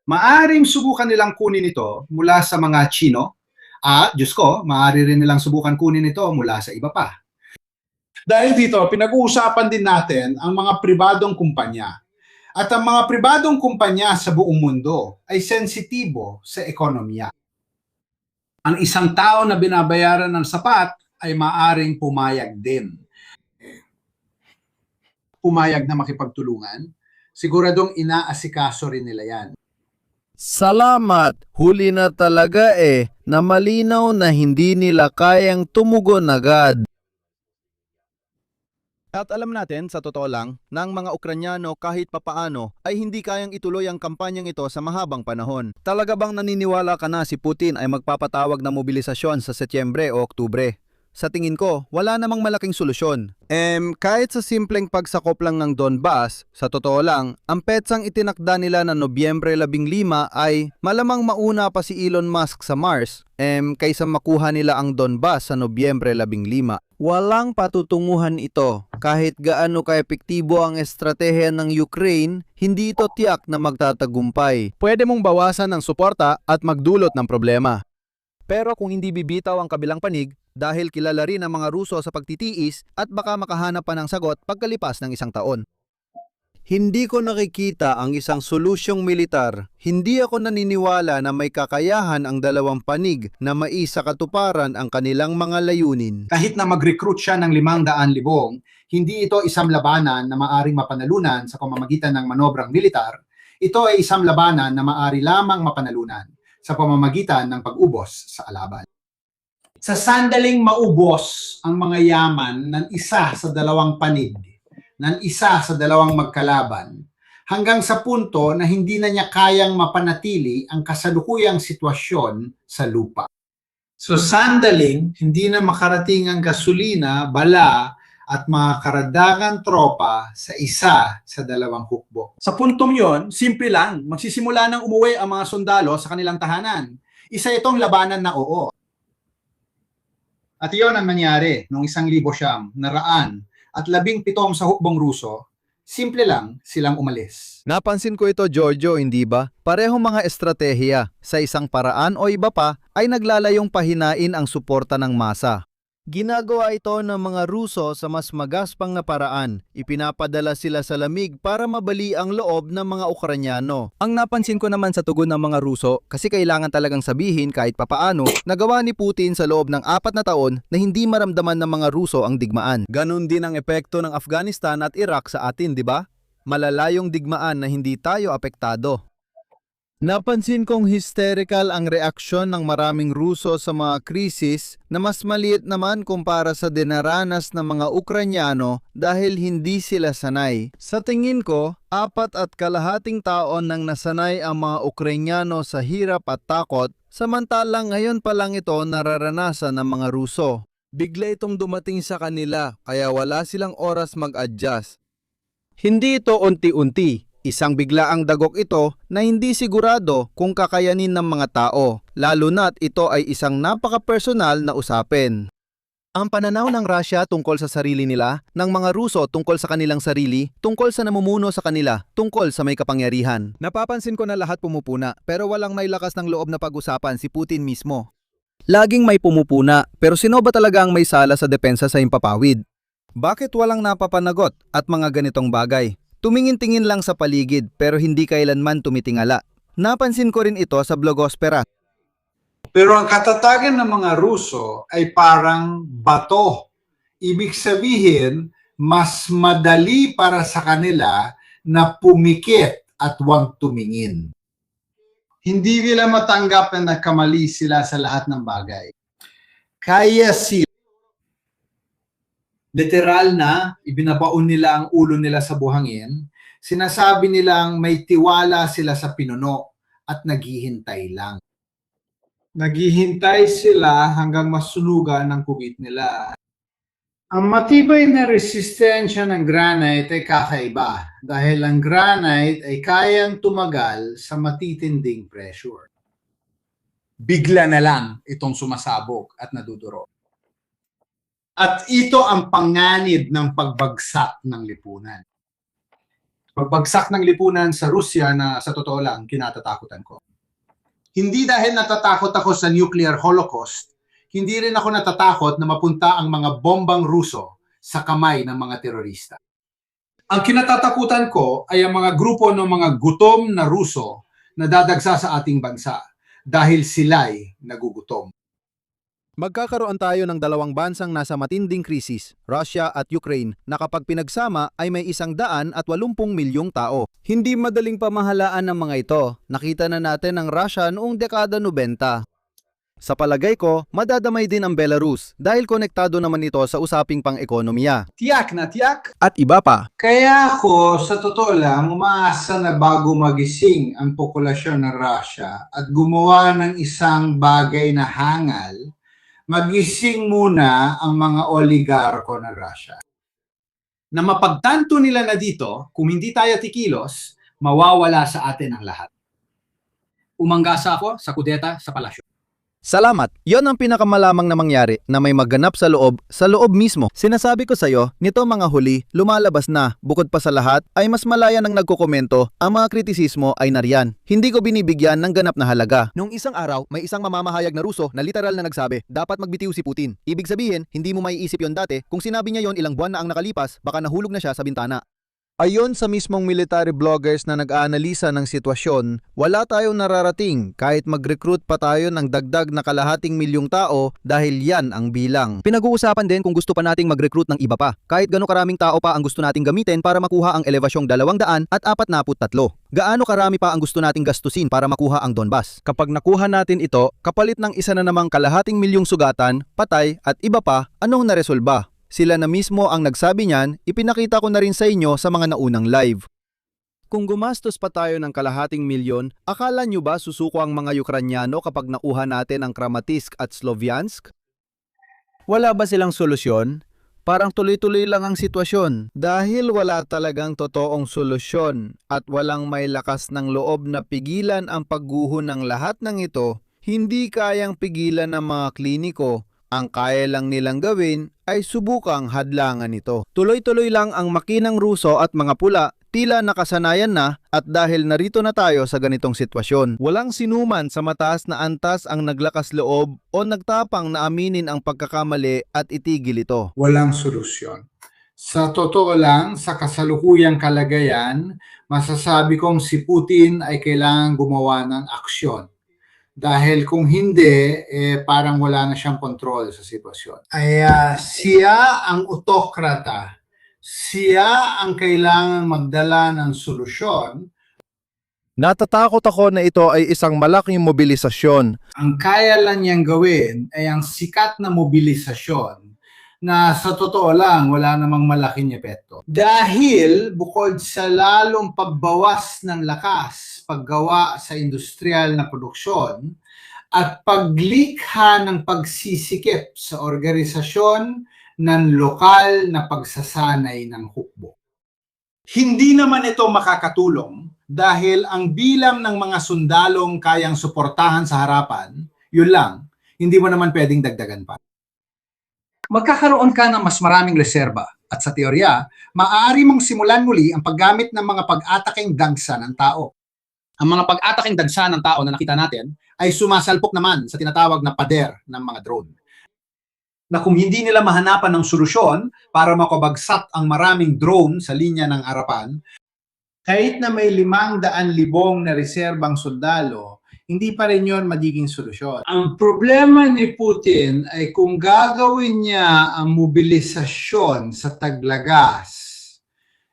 Maaring subukan nilang kunin ito mula sa mga Chino at, Diyos ko, maaari rin nilang subukan kunin ito mula sa iba pa. Dahil dito, pinag-uusapan din natin ang mga pribadong kumpanya. At ang mga pribadong kumpanya sa buong mundo ay sensitibo sa ekonomiya. Ang isang tao na binabayaran ng sapat ay maaring pumayag din. Pumayag na makipagtulungan, siguradong inaasikaso rin nila yan. Salamat! Huli na talaga na malinaw na hindi nila kayang tumugon agad. At alam natin, sa totoo lang, na ang mga Ukranyano kahit papaano ay hindi kayang ituloy ang kampanyang ito sa mahabang panahon. Talaga bang naniniwala ka na si Putin ay magpapatawag ng mobilisasyon sa Setyembre o Oktubre? Sa tingin ko, wala namang malaking solusyon. Kahit sa simpleng pagsakop lang ng Donbas, sa totoo lang, ang petsang itinakda nila na Nobyembre 15 ay malamang mauna pa si Elon Musk sa Mars, kaysa makuha nila ang Donbas sa Nobyembre 15. Walang patutunguhan ito. Kahit gaano ka-epektibo ang estratehiya ng Ukraine, hindi ito tiyak na magtatagumpay. Pwede mong bawasan ng suporta at magdulot ng problema. Pero kung hindi bibitaw ang kabilang panig, dahil kilala rin ang mga Ruso sa pagtitiis at baka makahanap pa ng sagot pagkalipas ng isang taon. Hindi ko nakikita ang isang solusyong militar. Hindi ako naniniwala na may kakayahan ang dalawang panig na maisakatuparan ang kanilang mga layunin. Kahit na mag-recruit siya ng 500,000, hindi ito isang labanan na maaring mapanalunan sa pamamagitan ng manobrang militar. Ito ay isang labanan na maaari lamang mapanalunan sa pamamagitan ng pag-ubos sa alaban. Sa sandaling maubos ang mga yaman ng isa sa dalawang panig, ng isa sa dalawang magkalaban, hanggang sa punto na hindi na niya kayang mapanatili ang kasalukuyang sitwasyon sa lupa. So sandaling hindi na makarating ang gasolina, bala, at mga karagdagang tropa sa isa sa dalawang hukbo. Sa puntong yon, simple lang, magsisimula ng umuwi ang mga sundalo sa kanilang tahanan. Isa itong labanan na oo. At iyon ang nangyari noong 1,900 at 17 sa hukbong Ruso. Simple lang silang umalis. Napansin ko ito, Giorgio, hindi ba? Parehong mga estratehiya, sa isang paraan o iba pa, ay naglalayong pahinain ang suporta ng masa. Ginagawa ito ng mga Ruso sa mas magaspang na paraan. Ipinapadala sila sa lamig para mabali ang loob ng mga Ukranyano. Ang napansin ko naman sa tugon ng mga Ruso, kasi kailangan talagang sabihin kahit papaano, nagawa ni Putin sa loob ng 4 na taon na hindi maramdaman ng mga Ruso ang digmaan. Ganon din ang epekto ng Afghanistan at Iraq sa atin, di ba? Malalayong digmaan na hindi tayo apektado. Napansin kong hysterical ang reaksyon ng maraming Ruso sa mga krisis na mas maliit naman kumpara sa dinaranas ng mga Ukranyano dahil hindi sila sanay. Sa tingin ko, 4.5 taon nang nasanay ang mga Ukranyano sa hirap at takot, samantalang ngayon pa lang ito nararanasan ng mga Ruso. Bigla itong dumating sa kanila kaya wala silang oras mag-adjust. Hindi ito unti-unti. Isang biglaang dagok ito na hindi sigurado kung kakayanin ng mga tao, lalo na't ito ay isang napaka-personal na usapin. Ang pananaw ng Russia tungkol sa sarili nila, ng mga Ruso tungkol sa kanilang sarili, tungkol sa namumuno sa kanila, tungkol sa may kapangyarihan. Napapansin ko na lahat pumupuna, pero walang may lakas ng loob na pag-usapan, si Putin mismo. Laging may pumupuna, pero sino ba talaga ang may sala sa depensa sa impapawid? Bakit walang napapanagot at mga ganitong bagay? Tumingin-tingin lang sa paligid pero hindi kailanman tumitingala. Napansin ko rin ito sa blogospera. Pero ang katatagan ng mga Ruso ay parang bato. Ibig sabihin, mas madali para sa kanila na pumikit at huwag tumingin. Hindi nila matanggap na nagkamali sila sa lahat ng bagay. Kaya sila. Literal na, ibinabaon nila ang ulo nila sa buhangin. Sinasabi nilang may tiwala sila sa pinuno at naghihintay lang. Naghihintay sila hanggang masunugan ng kubit nila. Ang matibay na resistensya ng granite ay kakaiba dahil ang granite ay kayang tumagal sa matitinding pressure. Bigla na lang itong sumasabog at naduduro. At ito ang panganib ng pagbagsak ng lipunan. Pagbagsak ng lipunan sa Rusya na sa totoo lang kinatatakutan ko. Hindi dahil natatakot ako sa nuclear holocaust, hindi rin ako natatakot na mapunta ang mga bombang Ruso sa kamay ng mga terorista. Ang kinatatakutan ko ay ang mga grupo ng mga gutom na Ruso na dadagsa sa ating bansa dahil sila'y nagugutom. Magkakaroon tayo ng dalawang bansang nasa matinding krisis, Russia at Ukraine, na kapag pinagsama ay may 180 milyong tao. Hindi madaling pamahalaan ng mga ito. Nakita na natin ang Russia noong dekada 90. Sa palagay ko, madadamay din ang Belarus dahil konektado naman ito sa usaping pang-ekonomiya. Tiyak na tiyak. At iba pa. Kaya ako, sa totoo lang, umaasa na bago magising ang populasyon ng Russia at gumawa ng isang bagay na hangal, magising muna ang mga oligarko ng Russia. Na mapagtanto nila na dito, kung hindi tayo tikilos, mawawala sa atin ang lahat. Umanggasa ako sa kudeta sa palasyo. Salamat. Yon ang pinakamalamang na mangyari na may maganap sa loob mismo. Sinasabi ko sa iyo, nito mga huli, lumalabas na, bukod pa sa lahat, ay mas malaya nang nagkokomento, ang mga kritisismo ay nariyan. Hindi ko binibigyan ng ganap na halaga. Noong isang araw, may isang mamamahayag na Ruso na literal na nagsabi, dapat magbitiw si Putin. Ibig sabihin, hindi mo maiisip yon dati, kung sinabi niya yon ilang buwan na ang nakalipas, baka nahulog na siya sa bintana. Ayon sa mismong military bloggers na nag-aanalisa ng sitwasyon, wala tayong nararating kahit mag-recruit pa tayo ng dagdag na 250 milyong tao dahil yan ang bilang. Pinag-uusapan din kung gusto pa nating mag-recruit ng iba pa, kahit gano'ng karaming tao pa ang gusto nating gamitin para makuha ang elevasyong 243. Gaano karami pa ang gusto nating gastusin para makuha ang Donbas? Kapag nakuha natin ito, kapalit ng isa na namang 250 milyong sugatan, patay at iba pa, anong naresolba? Sila na mismo ang nagsabi niyan, ipinakita ko na rin sa inyo sa mga naunang live. Kung gumastos pa tayo ng 250 milyon, akala nyo ba susuko ang mga Ukranyano kapag nakuha natin ang Kramatorsk at Sloviansk? Wala ba silang solusyon? Parang tuloy-tuloy lang ang sitwasyon. Dahil wala talagang totoong solusyon at walang may lakas ng loob na pigilan ang pagguho ng lahat ng ito, hindi kayang pigilan ng mga kliniko Ang kaya lang nilang gawin ay subukang hadlangan ito. Tuloy-tuloy lang ang makinang Ruso at mga pula, tila nakasanayan na at dahil narito na tayo sa ganitong sitwasyon. Walang sinuman sa mataas na antas ang naglakas loob o nagtapang na aminin ang pagkakamali at itigil ito. Walang solusyon. Sa totoo lang, sa kasalukuyang kalagayan, masasabi kong si Putin ay kailangan gumawa ng aksyon. Dahil kung hindi, parang wala na siyang kontrol sa sitwasyon. Siya ang autokrata. Siya ang kailangan magdala ng solusyon. Natatakot ako na ito ay isang malaking mobilisasyon. Ang kaya lang niyang gawin ay ang sikat na mobilisasyon na sa totoo lang wala namang malaking epekto. Dahil bukod sa lalong pagbawas ng lakas, paggawa sa industrial na produksyon, at paglikha ng pagsisikip sa organisasyon ng lokal na pagsasanay ng hukbo. Hindi naman ito makakatulong dahil ang bilang ng mga sundalong kayang suportahan sa harapan, yun lang, hindi mo naman pwedeng dagdagan pa. Magkakaroon ka ng mas maraming reserba at sa teorya, maaari mong simulan muli ang paggamit ng mga pag-ataking dagsa ng tao. Ang mga pag-ataking dagsa ng tao na nakita natin ay sumasalpok naman sa tinatawag na pader ng mga drone. Na kung hindi nila mahanapan ng solusyon para makabagsak ang maraming drone sa linya ng harapan, kahit na may 500,000 na reserbang sundalo, hindi pa rin yun magiging solusyon. Ang problema ni Putin ay kung gagawin niya ang mobilisasyon sa taglagas,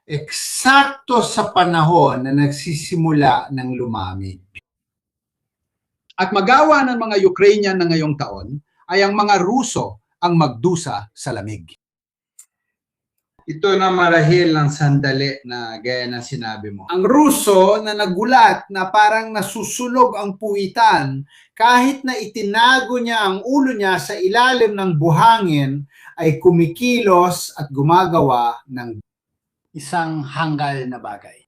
eksakto sa panahon na nagsisimula ng lumamig. At magawa ng mga Ukrainian na ngayong taon ay ang mga Ruso ang magdusa sa lamig. Ito na marahil ng sandali na gaya ng sinabi mo. Ang Ruso na nagulat na parang nasusunog ang puwitan kahit na itinago niya ang ulo niya sa ilalim ng buhangin ay kumikilos at gumagawa ng isang hanggal na bagay.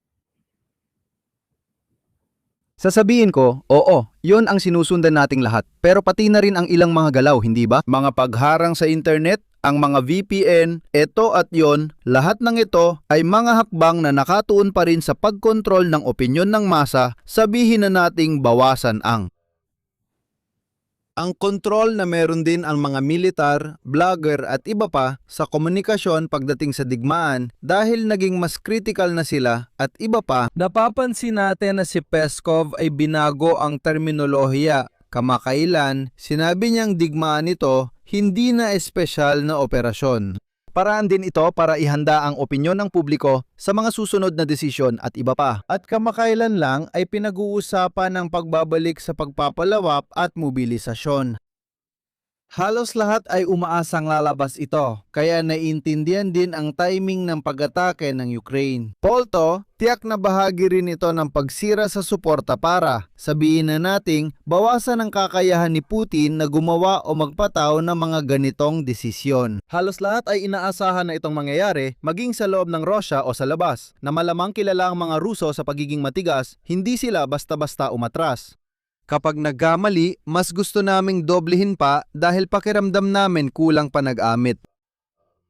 Sasabihin ko, oo, yun ang sinusundan nating lahat. Pero pati na rin ang ilang mga galaw, hindi ba? Mga pagharang sa internet, ang mga VPN, ito at yon, lahat ng ito ay mga hakbang na nakatuon pa rin sa pagkontrol ng opinyon ng masa, sabihin na nating bawasan ang kontrol na meron din ang mga militar, vlogger at iba pa sa komunikasyon pagdating sa digmaan dahil naging mas critical na sila at iba pa. Napapansin natin na si Peskov ay binago ang terminolohiya. Kamakailan, sinabi niyang digmaan ito hindi na espesyal na operasyon. Paraan din ito para ihanda ang opinyon ng publiko sa mga susunod na desisyon at iba pa. At kamakailan lang ay pinag-uusapan ng pagbabalik sa pagpapalawak at mobilisasyon. Halos lahat ay umaasang lalabas ito, kaya naiintindihan din ang timing ng pag-atake ng Ukraine. Polto, tiyak na bahagi rin ito ng pagsira sa suporta para, sabihin na nating, bawasan ang kakayahan ni Putin na gumawa o magpataw ng mga ganitong desisyon. Halos lahat ay inaasahan na itong mangyayari, maging sa loob ng Russia o sa labas, na malamang kilala ang mga Ruso sa pagiging matigas, hindi sila basta-basta umatras. Kapag nagkamali, mas gusto naming doblehin pa dahil pakiramdam namin kulang pa nag-amit.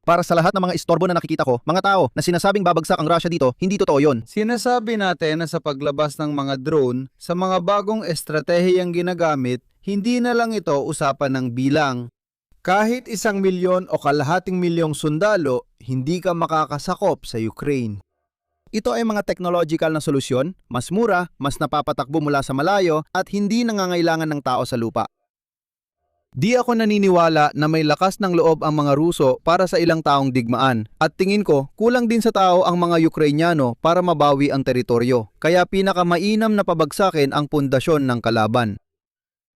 Para sa lahat ng mga istorbo na nakikita ko, mga tao na sinasabing babagsak ang Russia dito, hindi totoo yon. Sinasabi natin na sa paglabas ng mga drone, sa mga bagong estratehiyang ginagamit, hindi na lang ito usapan ng bilang. Kahit 1 milyon o kalahating milyong sundalo, hindi ka makakasakop sa Ukraine. Ito ay mga technological na solusyon, mas mura, mas napapatakbo mula sa malayo at hindi nangangailangan ng tao sa lupa. Di ako naniniwala na may lakas ng loob ang mga Ruso para sa ilang taong digmaan at tingin ko kulang din sa tao ang mga Ukrainyano para mabawi ang teritoryo, kaya pinakamainam na pabagsakin ang pundasyon ng kalaban.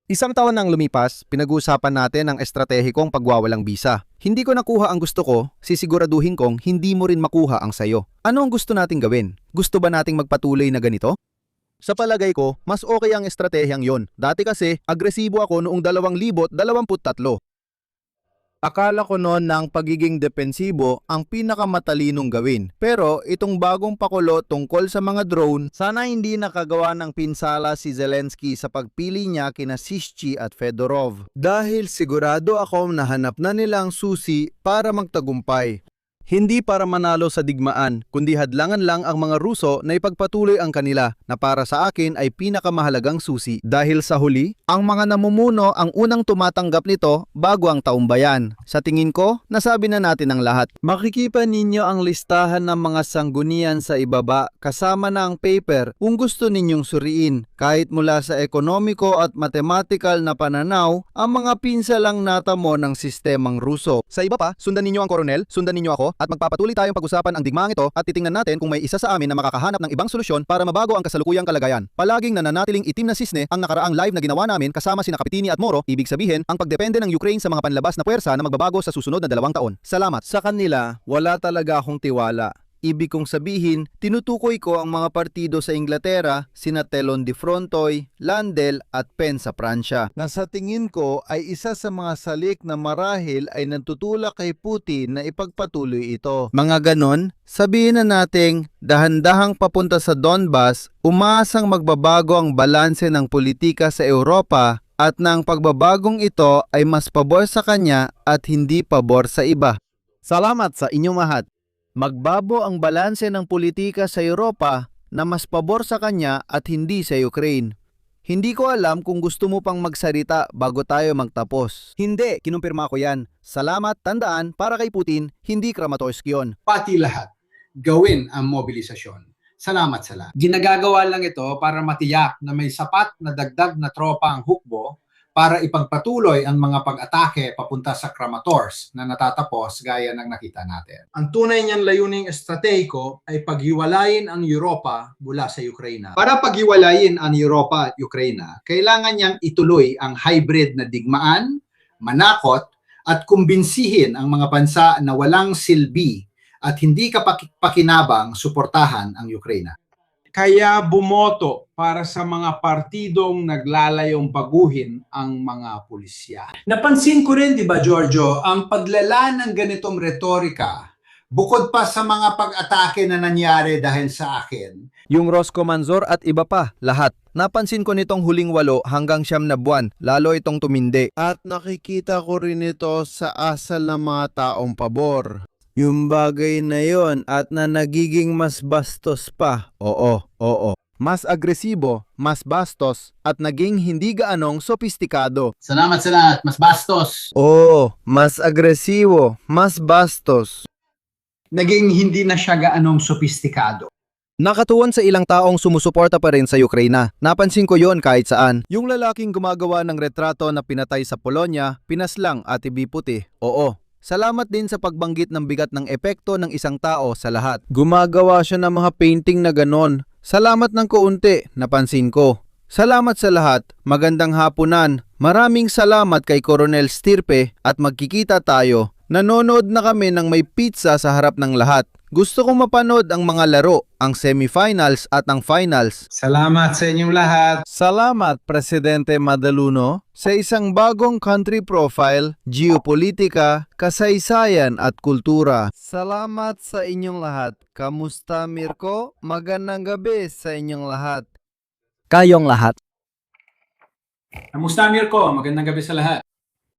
Isang taon nang lumipas, pinag-uusapan natin ang estratehikong pagwawalang bisa. Hindi ko nakuha ang gusto ko, sisiguraduhin kong hindi mo rin makuha ang sayo. Ano ang gusto nating gawin? Gusto ba nating magpatuloy na ganito? Sa palagay ko, mas okay ang estratehiyang yon. Dati kasi, agresibo ako noong 2023. Akala ko noon na ang pagiging depensibo ang pinakamatalinong gawin. Pero itong bagong pakulo tungkol sa mga drone, sana hindi nakagawa ng pinsala si Zelensky sa pagpili niya kina Sischi at Fedorov. Dahil sigurado ako nahanap na nila ang susi para magtagumpay. Hindi para manalo sa digmaan, kundi hadlangan lang ang mga Ruso na ipagpatuloy ang kanila na para sa akin ay pinakamahalagang susi. Dahil sa huli, ang mga namumuno ang unang tumatanggap nito bago ang taumbayan. Sa tingin ko, nasabi na natin ang lahat. Makikipa ninyo ang listahan ng mga sanggunian sa ibaba kasama na ang paper kung gusto ninyong suriin. Kahit mula sa ekonomiko at mathematical na pananaw, ang mga pinsa lang natamo ng sistemang Ruso. Sa iba pa, sundan ninyo ang koronel, sundan ninyo ako, at magpapatuloy tayong pag-usapan ang digmaang ito at titingnan natin kung may isa sa amin na makakahanap ng ibang solusyon para mabago ang kasalukuyang kalagayan. Palaging nananatiling itim na sisne ang nakaraang live na ginawa namin kasama sina Kapitini at Moro, ibig sabihin ang pagdepende ng Ukraine sa mga panlabas na puwersa na magbabago sa susunod na 2 taon. Salamat. Sa kanila, wala talaga akong tiwala. Ibig kong sabihin, tinutukoy ko ang mga partido sa Inglaterra, sina Telon de Frontoy, Landel at Pen sa Pransya, na sa tingin ko ay isa sa mga salik na marahil ay nagtutulak kay Putin na ipagpatuloy ito. Mga ganon, sabihin na nating dahan-dahang papunta sa Donbas, umaasang magbabago ang balanse ng politika sa Europa at na ang pagbabagong ito ay mas pabor sa kanya at hindi pabor sa iba. Salamat sa inyong lahat. Magbago ang balanse ng politika sa Europa na mas pabor sa kanya at hindi sa Ukraine. Hindi ko alam kung gusto mo pang magsarita bago tayo magtapos. Hindi, kinumpirma ko yan. Salamat, tandaan, para kay Putin, hindi Kramatorsk yun. Pati lahat, gawin ang mobilisasyon. Salamat sa lahat. Ginagagawa lang ito para matiyak na may sapat na dagdag na tropa ang hukbo para ipagpatuloy ang mga pag-atake papunta sa Kramatorsk na natatapos gaya ng nakita natin. Ang tunay niyang layuning estratehiko ay paghiwalayin ang Europa mula sa Ukraina. Para paghiwalayin ang Europa at Ukraina, kailangan niyang ituloy ang hybrid na digmaan, manakot, at kumbinsihin ang mga bansa na walang silbi at hindi kapakinabang suportahan ang Ukraina. Kaya bumoto para sa mga partidong naglalayong baguhin ang mga pulisya. Napansin ko rin, di ba, Giorgio, ang paglala ng ganitong retorika, bukod pa sa mga pag-atake na nangyari dahil sa akin, Yung Roscomanzor at iba pa, lahat. Napansin ko nitong huling 8 hanggang 9 na buwan, lalo itong tumindi. At nakikita ko rin ito sa asal ng mga taong pabor. Yung bagay na yon at na nagiging mas bastos pa. Oo. Mas agresibo, mas bastos, at naging hindi gaanong sopistikado. Salamat sa lahat, mas bastos. Oo, mas agresibo, mas bastos. naging hindi na siya gaanong sopistikado. Nakatuon sa ilang taong sumusuporta pa rin sa Ukraina. Napansin ko yon kahit saan. Yung lalaking gumagawa ng retrato na pinatay sa Polonya, pinaslang at ibiputi. Oo. Salamat din sa pagbanggit ng bigat ng epekto ng isang tao sa lahat. Gumagawa siya ng mga painting na ganon. Salamat ng kaunti, napansin ko. Salamat sa lahat. Magandang hapunan. Maraming salamat kay Coronel Stirpe at magkikita tayo. Nanonood na kami ng may pizza sa harap ng lahat. Gusto kong mapanood ang mga laro, ang semifinals at ang finals. Salamat sa inyong lahat. Salamat, Presidente Madaluno, sa isang bagong country profile, geopolitika, kasaysayan at kultura. Salamat sa inyong lahat. Kamusta, Mirko? Magandang gabi sa inyong lahat. Kayong lahat. Kamusta, Mirko? Magandang gabi sa lahat.